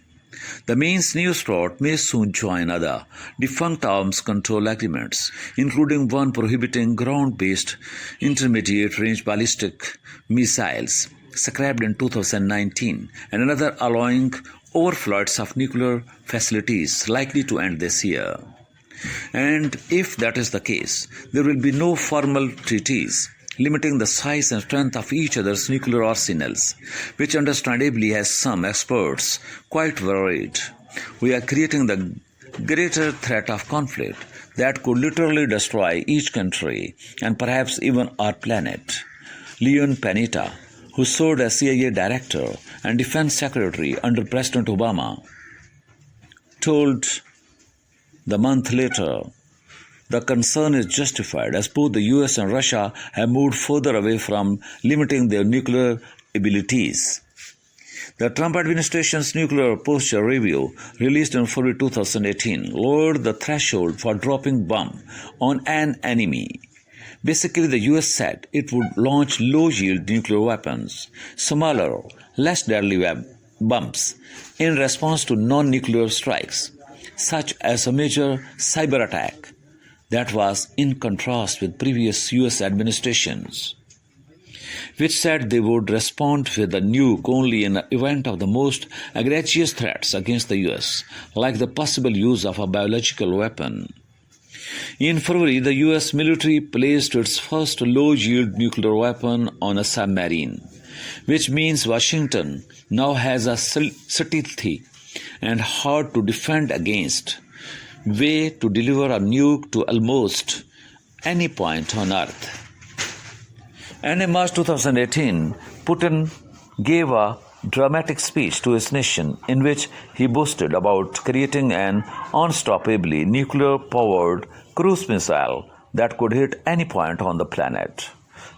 The main's New START may soon join other defunct arms control agreements, including one prohibiting ground-based intermediate-range ballistic missiles, scrapped in 2019, and another allowing overflights of nuclear facilities, likely to end this year. And if that is the case, there will be no formal treaties limiting the size and strength of each other's nuclear arsenals, which understandably has some experts quite worried. We are creating the greater threat of conflict that could literally destroy each country and perhaps even our planet. Leon Panetta, who served as CIA director and defense secretary under President Obama, told the month later, the concern is justified as both the US and Russia have moved further away from limiting their nuclear abilities. The Trump administration's nuclear posture review, released in February 2018, lowered the threshold for dropping bomb on an enemy. Basically, the US said it would launch low-yield nuclear weapons, smaller, less deadly bombs, in response to non-nuclear strikes, such as a major cyber attack. That was in contrast with previous US administrations, which said they would respond with a nuke only in the event of the most egregious threats against the US, like the possible use of a biological weapon. In February, the US military placed its first low-yield nuclear weapon on a submarine, which means Washington now has a stealthy and hard to defend against way to deliver a nuke to almost any point on Earth. And in March 2018, Putin gave a dramatic speech to his nation in which he boasted about creating an unstoppably nuclear-powered cruise missile that could hit any point on the planet.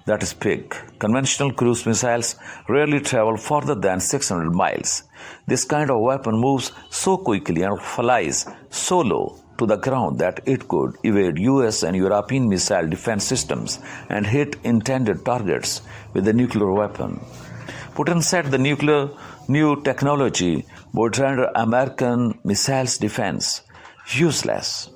That is big. Conventional cruise missiles rarely travel further than 600 miles. This kind of weapon moves so quickly and flies so low to the ground that it could evade US and European missile defense systems and hit intended targets with a nuclear weapon. Putin said the new technology would render American missiles defense useless.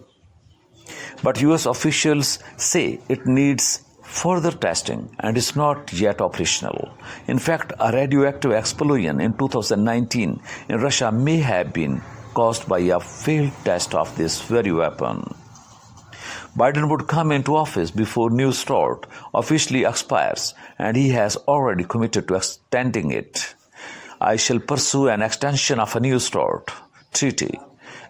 But US officials say it needs further testing and is not yet operational. In fact, a radioactive explosion in 2019 in Russia may have been caused by a failed test of this very weapon. Biden would come into office before New START officially expires, and he has already committed to extending it. I shall pursue an extension of a New START treaty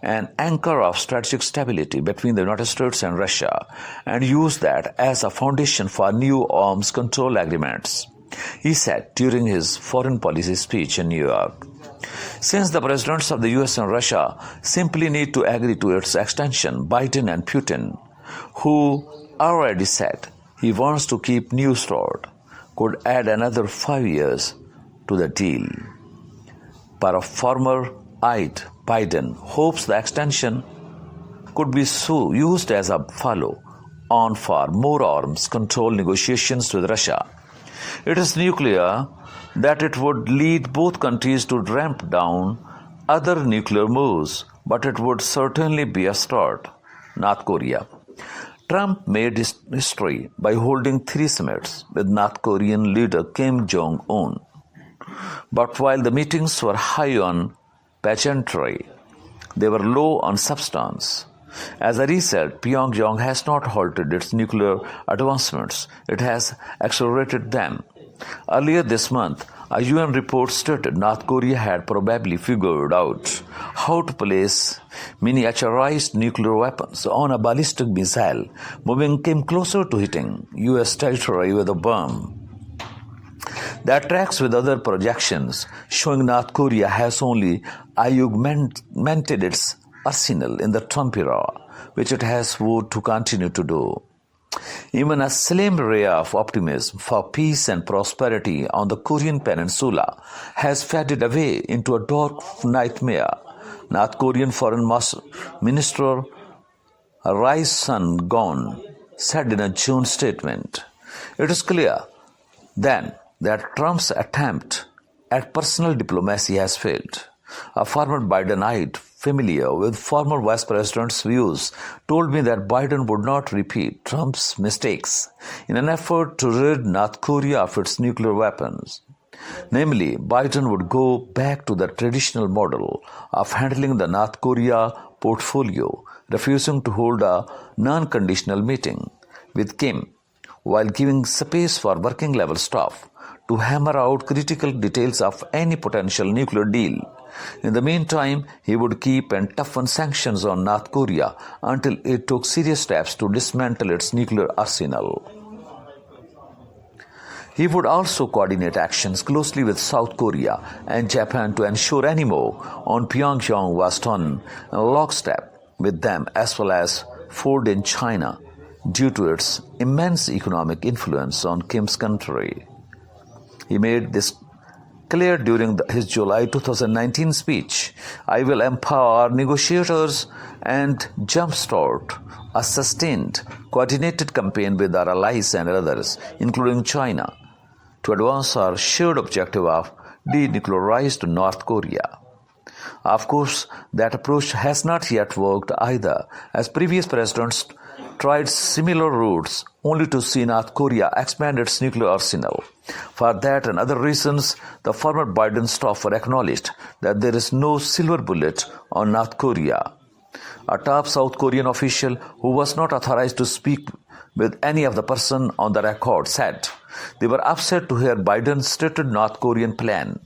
an anchor of strategic stability between the United States and Russia, and use that as a foundation for new arms control agreements, he said during his foreign policy speech in New York. Since the presidents of the US and Russia simply need to agree to its extension, Biden and Putin, who already said he wants to keep new START, could add another 5 years to the deal. But a former-eyed Biden hopes the extension could be used as a follow-on for more arms control negotiations with Russia. It is nuclear that it would lead both countries to ramp down other nuclear moves, but it would certainly be a start. North Korea. Trump made history by holding 3 summits with North Korean leader Kim Jong-un. But while the meetings were high on pageantry, they were low on substance. As a result, Pyongyang has not halted its nuclear advancements, it has accelerated them. Earlier this month, a UN report stated North Korea had probably figured out how to place miniaturized nuclear weapons on a ballistic missile, moving Kim closer to hitting US territory with a bomb. That tracks with other projections showing North Korea has only augmented its arsenal in the Trump era, which it has vowed to continue to do. Even a slim ray of optimism for peace and prosperity on the Korean peninsula has faded away into a dark nightmare. North Korean Foreign Minister Ri Sun-gon said in a June statement, "It is clear, then, that Trump's attempt at personal diplomacy has failed." A former Bidenite familiar with former vice president's views told me that Biden would not repeat Trump's mistakes in an effort to rid North Korea of its nuclear weapons. Namely, Biden would go back to the traditional model of handling the North Korea portfolio, refusing to hold a non-conditional meeting with Kim, while giving space for working-level staff to hammer out critical details of any potential nuclear deal. In the meantime, he would keep and toughen sanctions on North Korea until it took serious steps to dismantle its nuclear arsenal. He would also coordinate actions closely with South Korea and Japan to ensure any move on Pyongyang was done in lockstep with them, as well as fold in China due to its immense economic influence on Kim's country. He made this clear during his July 2019 speech. "I will empower negotiators and jumpstart a sustained, coordinated campaign with our allies and others, including China, to advance our shared objective of denuclearized North Korea." Of course, that approach has not yet worked either, as previous presidents tried similar routes only to see North Korea expand its nuclear arsenal. For that and other reasons, the former Biden staffer acknowledged that there is no silver bullet on North Korea. A top South Korean official who was not authorized to speak with any of the person on the record said they were upset to hear Biden's stated North Korean plan.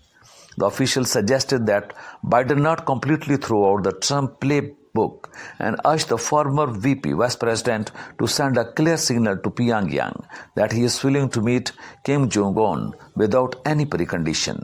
The official suggested that Biden not completely throw out the Trump playbook and urged the former VP Vice President to send a clear signal to Pyongyang that he is willing to meet Kim Jong-un without any precondition.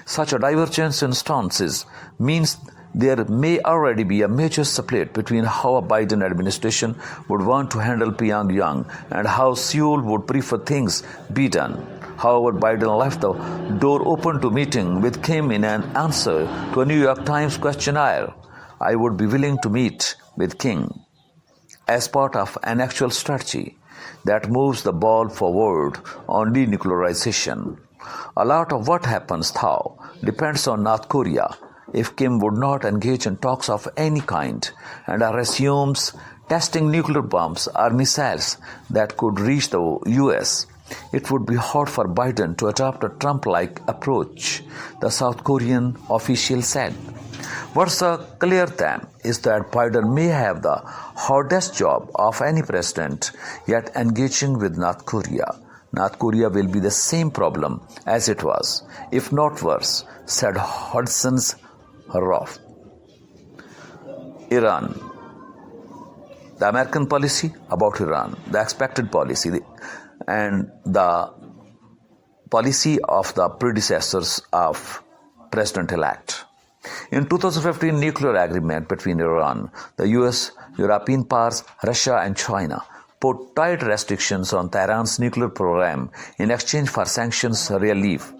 Such a divergence in stances means there may already be a major split between how a Biden administration would want to handle Pyongyang and how Seoul would prefer things be done. However, Biden left the door open to meeting with Kim in an answer to a New York Times questionnaire. "I would be willing to meet with Kim as part of an actual strategy that moves the ball forward on denuclearization. A lot of what happens, though, depends on North Korea. If Kim would not engage in talks of any kind and resumes testing nuclear bombs or missiles that could reach the US, it would be hard for Biden to adopt a Trump-like approach," the South Korean official said. What's clear then is that Biden may have the hardest job of any president yet engaging with North Korea. North Korea will be the same problem as it was, if not worse, said Hudson's Ruff. Iran. The American policy about Iran, the expected policy, and the policy of the predecessors of President-elect. In 2015 nuclear agreement between Iran, the US, European powers, Russia and China put tight restrictions on Tehran's nuclear program in exchange for sanctions relief.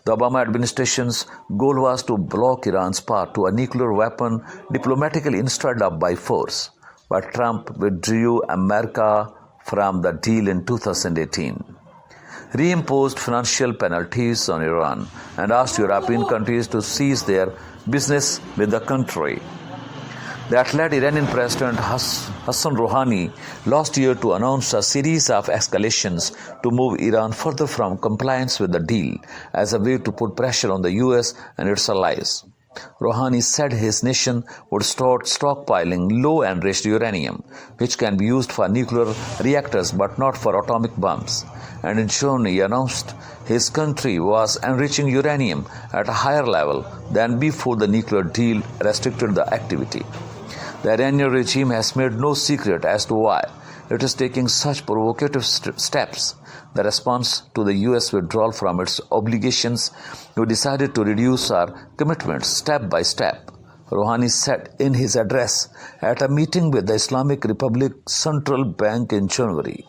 The Obama administration's goal was to block Iran's path to a nuclear weapon diplomatically instead of by force, but Trump withdrew America from the deal in 2018, reimposed financial penalties on Iran, and asked European countries to cease their business with the country. That led Iranian President Hassan Rouhani last year to announce a series of escalations to move Iran further from compliance with the deal as a way to put pressure on the US and its allies. Rouhani said his nation would start stockpiling low-enriched uranium, which can be used for nuclear reactors but not for atomic bombs. And in June, he announced his country was enriching uranium at a higher level than before the nuclear deal restricted the activity. The Iranian regime has made no secret as to why it is taking such provocative steps. The response to the US withdrawal from its obligations, we decided to reduce our commitments step by step, Rouhani said in his address at a meeting with the Islamic Republic Central Bank in January.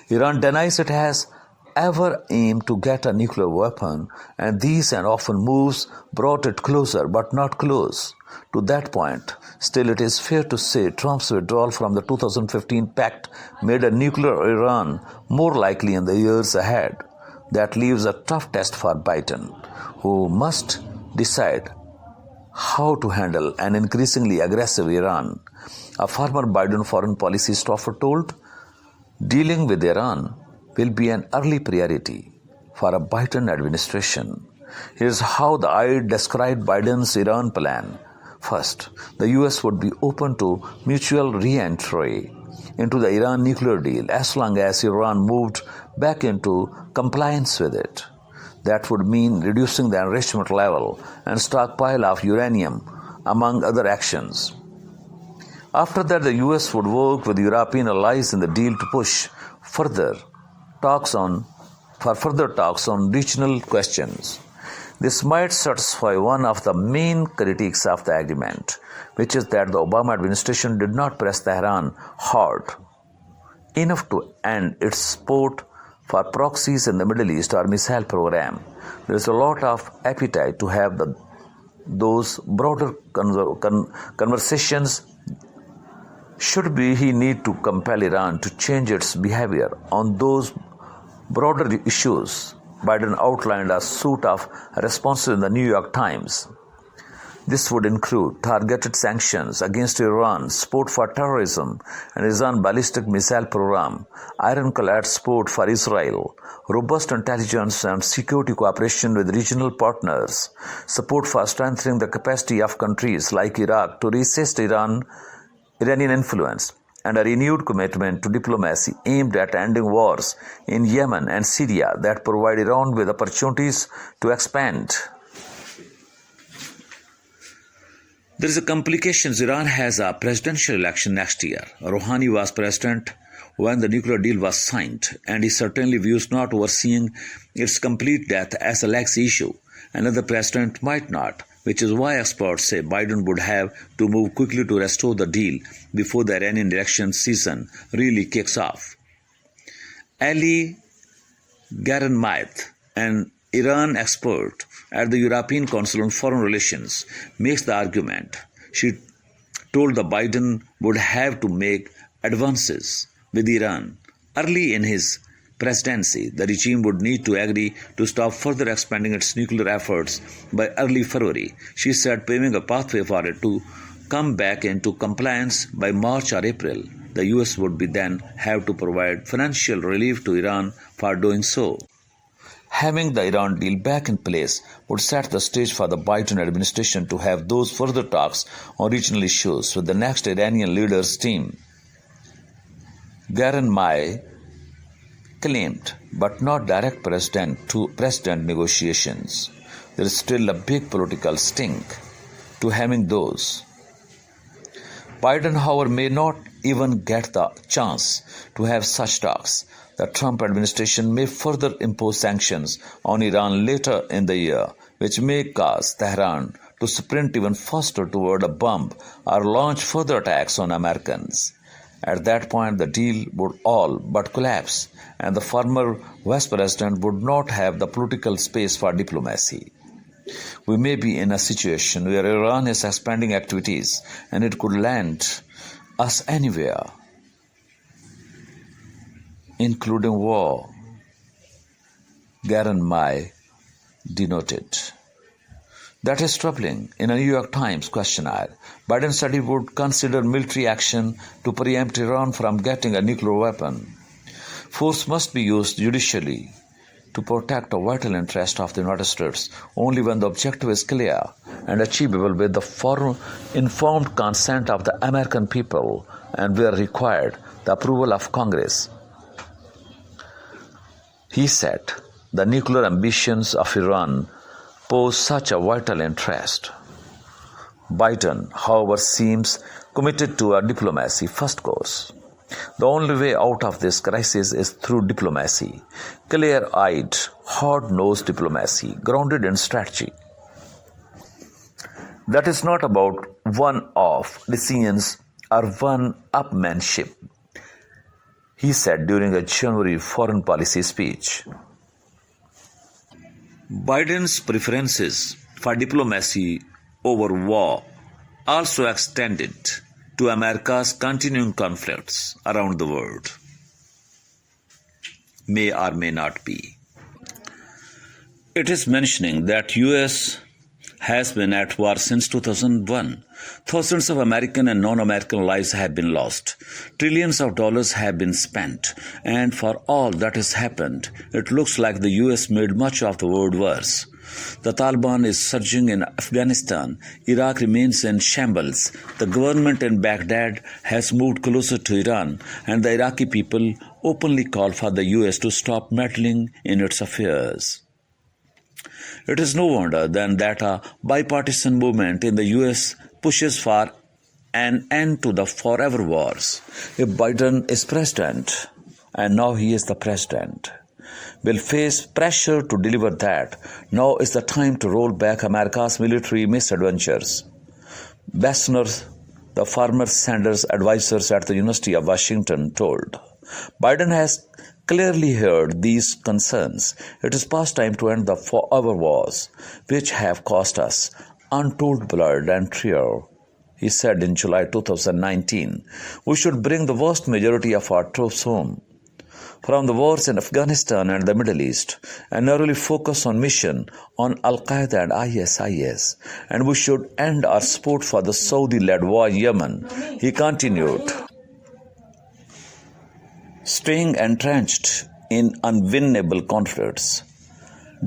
Iran denies it has ever aimed to get a nuclear weapon, and these and often moves brought it closer but not close to that point. Still, it is fair to say Trump's withdrawal from the 2015 pact made a nuclear Iran more likely in the years ahead. That leaves a tough test for Biden, who must decide how to handle an increasingly aggressive Iran. A former Biden foreign policy staffer told, "Dealing with Iran will be an early priority for a Biden administration." Here's how the aide described Biden's Iran plan. First, the US would be open to mutual re-entry into the Iran nuclear deal as long as Iran moved back into compliance with it. That would mean reducing the enrichment level and stockpile of uranium, among other actions. After that, the US would work with European allies in the deal to push further talks on regional questions. This might satisfy one of the main critiques of the agreement, which is that the Obama administration did not press Tehran hard enough to end its support for proxies in the Middle East or missile program. There is a lot of appetite to have those broader conversations. Should he need to compel Iran to change its behavior on those broader issues? Biden outlined a suite of responses in the New York Times. This would include targeted sanctions against Iran, support for terrorism and Iran ballistic missile program, ironclad support for Israel, robust intelligence and security cooperation with regional partners, support for strengthening the capacity of countries like Iraq to resist Iranian influence, and a renewed commitment to diplomacy aimed at ending wars in Yemen and Syria that provide Iran with opportunities to expand. There is a complication. Iran has a presidential election next year. Rouhani was president when the nuclear deal was signed, and he certainly views not overseeing its complete death as a legacy issue. Another president might not, which is why experts say Biden would have to move quickly to restore the deal before the Iranian election season really kicks off. Ali Garenmayth, an Iran expert at the European Council on Foreign Relations, makes the argument. She told the Biden would have to make advances with Iran early in his presidency. The regime would need to agree to stop further expanding its nuclear efforts by early February, she said, paving a pathway for it to come back into compliance by March or April. The US would then have to provide financial relief to Iran for doing so. Having the Iran deal back in place would set the stage for the Biden administration to have those further talks on regional issues with the next Iranian leader's team. Garenmayth claimed, but not direct president-to-president negotiations. There is still a big political stink to having those. Biden, however, may not even get the chance to have such talks. The Trump administration may further impose sanctions on Iran later in the year, which may cause Tehran to sprint even faster toward a bomb or launch further attacks on Americans. At that point, the deal would all but collapse, and the former vice president would not have the political space for diplomacy. We may be in a situation where Iran is expanding activities and it could land us anywhere, including war, Garen Mai denoted. That is troubling. In a New York Times questionnaire, Biden said he would consider military action to preempt Iran from getting a nuclear weapon. Force must be used judicially to protect the vital interest of the United States only when the objective is clear and achievable with the informed consent of the American people and where required, the approval of Congress. He said the nuclear ambitions of Iran pose such a vital interest. Biden, however, seems committed to a diplomacy first course. The only way out of this crisis is through diplomacy, clear-eyed, hard-nosed diplomacy, grounded in strategy. That is not about one-off decisions or one-upmanship, he said during a January foreign policy speech. Biden's preferences for diplomacy over war also extended to America's continuing conflicts around the world. May or may not be. It is mentioning that U.S. has been at war since 2001. Thousands of American and non-American lives have been lost. Trillions of dollars have been spent. And for all that has happened, it looks like the U.S. made much of the world worse. The Taliban is surging in Afghanistan. Iraq remains in shambles. The government in Baghdad has moved closer to Iran, and the Iraqi people openly call for the U.S. to stop meddling in its affairs. It is no wonder then that a bipartisan movement in the U.S. pushes for an end to the forever wars. If Biden is president, and now he is the president, will face pressure to deliver that, now is the time to roll back America's military misadventures. Bassner, the former Sanders advisors at the University of Washington, told. Biden has clearly heard these concerns. It is past time to end the forever wars, which have cost us untold blood and tear, he said in July 2019. We should bring the vast majority of our troops home from the wars in Afghanistan and the Middle East and narrowly focus on mission on Al-Qaeda and ISIS. And we should end our support for the Saudi-led war in Yemen, he continued. Staying entrenched in unwinnable conflicts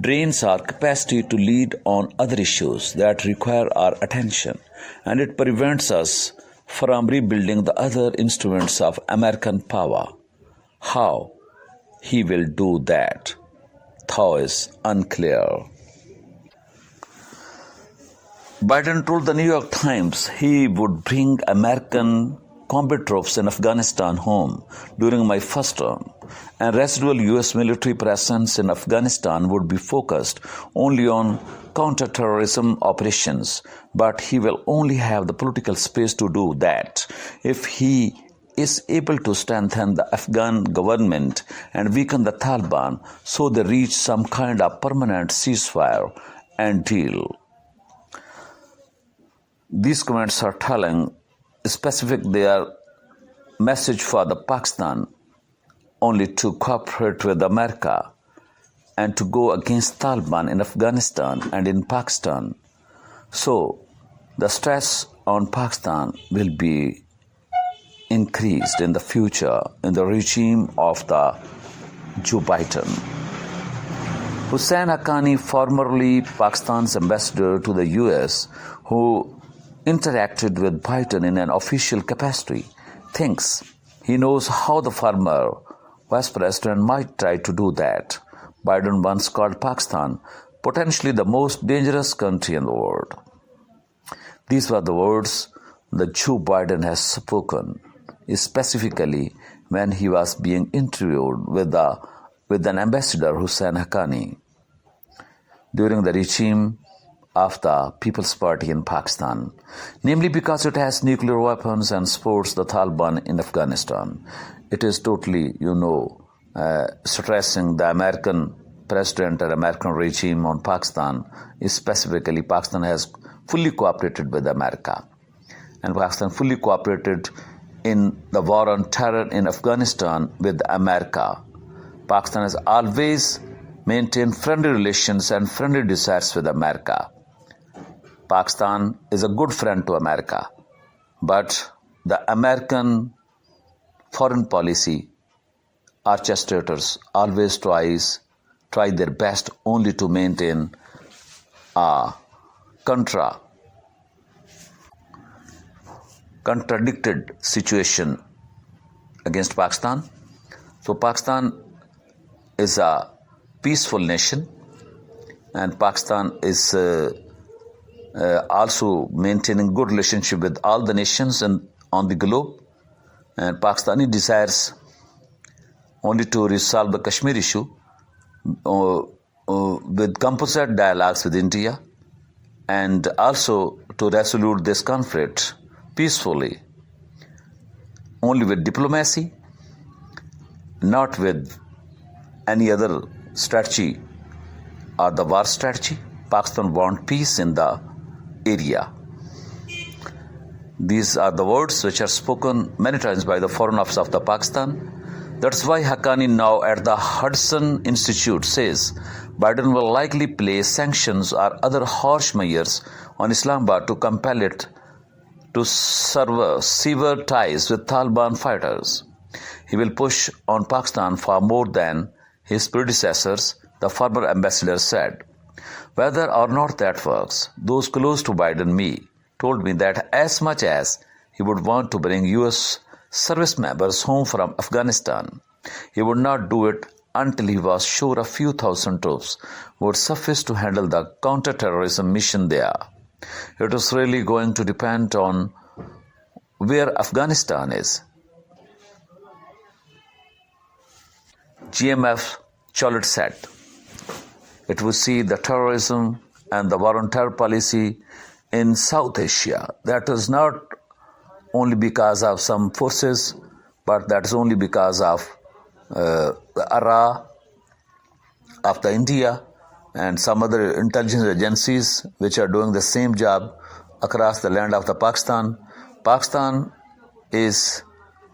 drains our capacity to lead on other issues that require our attention, and it prevents us from rebuilding the other instruments of American power. How he will do that, though, is unclear. Biden told the New York Times he would bring American combat troops in Afghanistan home during my first term, and residual U.S. military presence in Afghanistan would be focused only on counter-terrorism operations, but he will only have the political space to do that if he is able to strengthen the Afghan government and weaken the Taliban so they reach some kind of permanent ceasefire and deal. These comments are telling specific their message for the Pakistan only to cooperate with America and to go against Taliban in Afghanistan and in Pakistan. So the stress on Pakistan will be increased in the future in the regime of the Joe Biden. Hussain Haqqani, formerly Pakistan's ambassador to the US, who interacted with Biden in an official capacity, thinks he knows how the former vice president might try to do that. Biden once called Pakistan potentially the most dangerous country in the world. These were the words the Joe Biden has spoken, specifically when he was being interviewed with an ambassador Hussein Haqqani during the regime of the People's Party in Pakistan, namely because it has nuclear weapons and supports the Taliban in Afghanistan. It is totally, stressing the American president or American regime on Pakistan. Specifically, Pakistan has fully cooperated with America. And Pakistan fully cooperated in the war on terror in Afghanistan with America. Pakistan has always maintained friendly relations and friendly desires with America. Pakistan is a good friend to America, but the American foreign policy orchestrators always try their best only to maintain a contradicted situation against Pakistan. So Pakistan is a peaceful nation, and Pakistan is also maintaining good relationship with all the nations on the globe. And Pakistani desires only to resolve the Kashmir issue with composite dialogues with India, and also to resolve this conflict peacefully, only with diplomacy, not with any other strategy or the war strategy. Pakistan wants peace in the area. These are the words which are spoken many times by the Foreign Office of the Pakistan. That's why Haqqani, now at the Hudson Institute, says Biden will likely place sanctions or other harsh measures on Islamabad to compel it to sever ties with Taliban fighters. He will push on Pakistan far more than his predecessors, the former ambassador said. Whether or not that works, those close to Biden told me that as much as he would want to bring U.S. service members home from Afghanistan, he would not do it until he was sure a few thousand troops would suffice to handle the counter-terrorism mission there. It is really going to depend on where Afghanistan is. GMF Cholet said it would see the terrorism and the war on terror policy in South Asia. That is not only because of some forces, but that is only because of the ARA of the India and some other intelligence agencies which are doing the same job across the land of the Pakistan. Pakistan is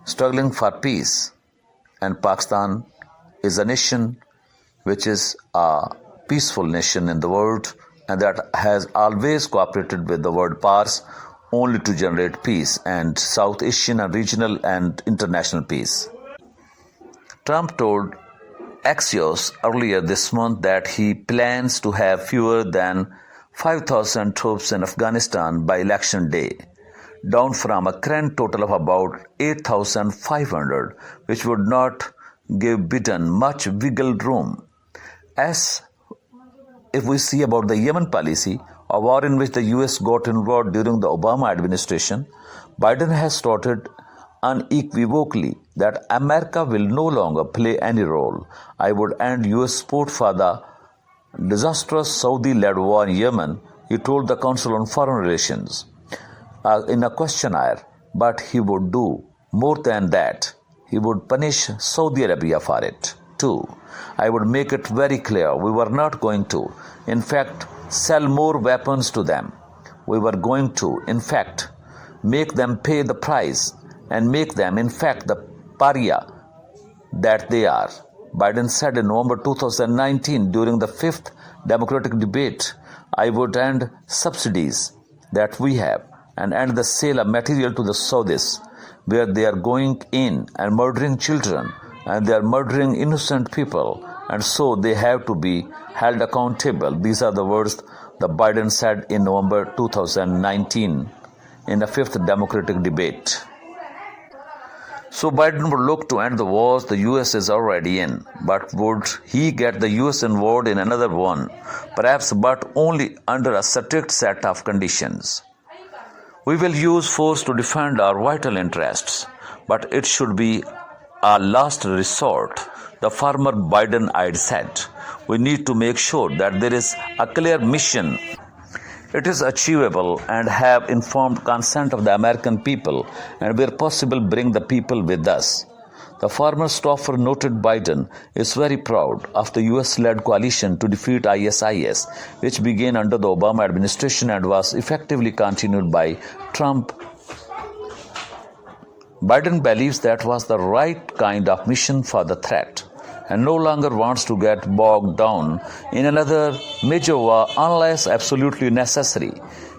struggling for peace, and Pakistan is a nation which is a peaceful nation in the world, and that has always cooperated with the world powers only to generate peace and South Asian and regional and international peace. Trump told Axios earlier this month that he plans to have fewer than 5,000 troops in Afghanistan by election day, down from a current total of about 8,500, which would not give Biden much wiggle room. As if we see about the Yemen policy, a war in which the US got involved during the Obama administration, Biden has stated unequivocally that America will no longer play any role. I would end US support for the disastrous Saudi-led war in Yemen, he told the Council on Foreign Relations in a questionnaire, but he would do more than that. He would punish Saudi Arabia for it too. I would make it very clear we were not going to, in fact, sell more weapons to them. We were going to, in fact, make them pay the price and make them, in fact, the pariah that they are. Biden said in November 2019 during the 5th Democratic debate, I would end subsidies that we have and end the sale of material to the Saudis, where they are going in and murdering children and they are murdering innocent people, and so they have to be held accountable. These are the words that Biden said in November 2019 in the 5th Democratic debate. So Biden would look to end the wars the US is already in, but would he get the US involved in another one? Perhaps, but only under a strict set of conditions. We will use force to defend our vital interests, but it should be a last resort, the former Biden ad said. We need to make sure that there is a clear mission. It is achievable and have informed consent of the American people, and where possible bring the people with us. The former staffer noted Biden is very proud of the US-led coalition to defeat ISIS, which began under the Obama administration and was effectively continued by Trump. Biden believes that was the right kind of mission for the threat and no longer wants to get bogged down in another major war unless absolutely necessary.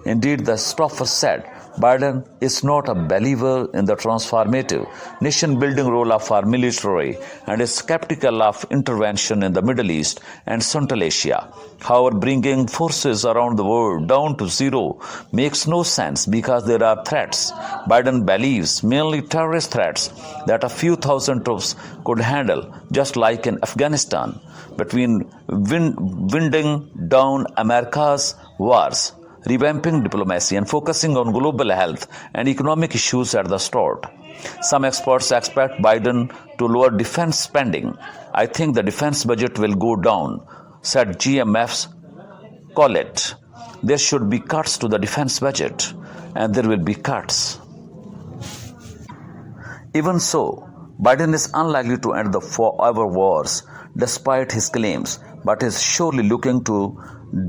Indeed, the staffer said, Biden is not a believer in the transformative nation-building role of our military and is skeptical of intervention in the Middle East and Central Asia. However, bringing forces around the world down to zero makes no sense because there are threats Biden believes, mainly terrorist threats, that a few thousand troops could handle, just like in Afghanistan. Between winding down America's wars, revamping diplomacy and focusing on global health and economic issues at the start. Some experts expect Biden to lower defense spending. I think the defense budget will go down, said GMF's Collett. There should be cuts to the defense budget, and there will be cuts. Even so, Biden is unlikely to end the forever wars despite his claims, but is surely looking to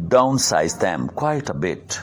downsize them quite a bit.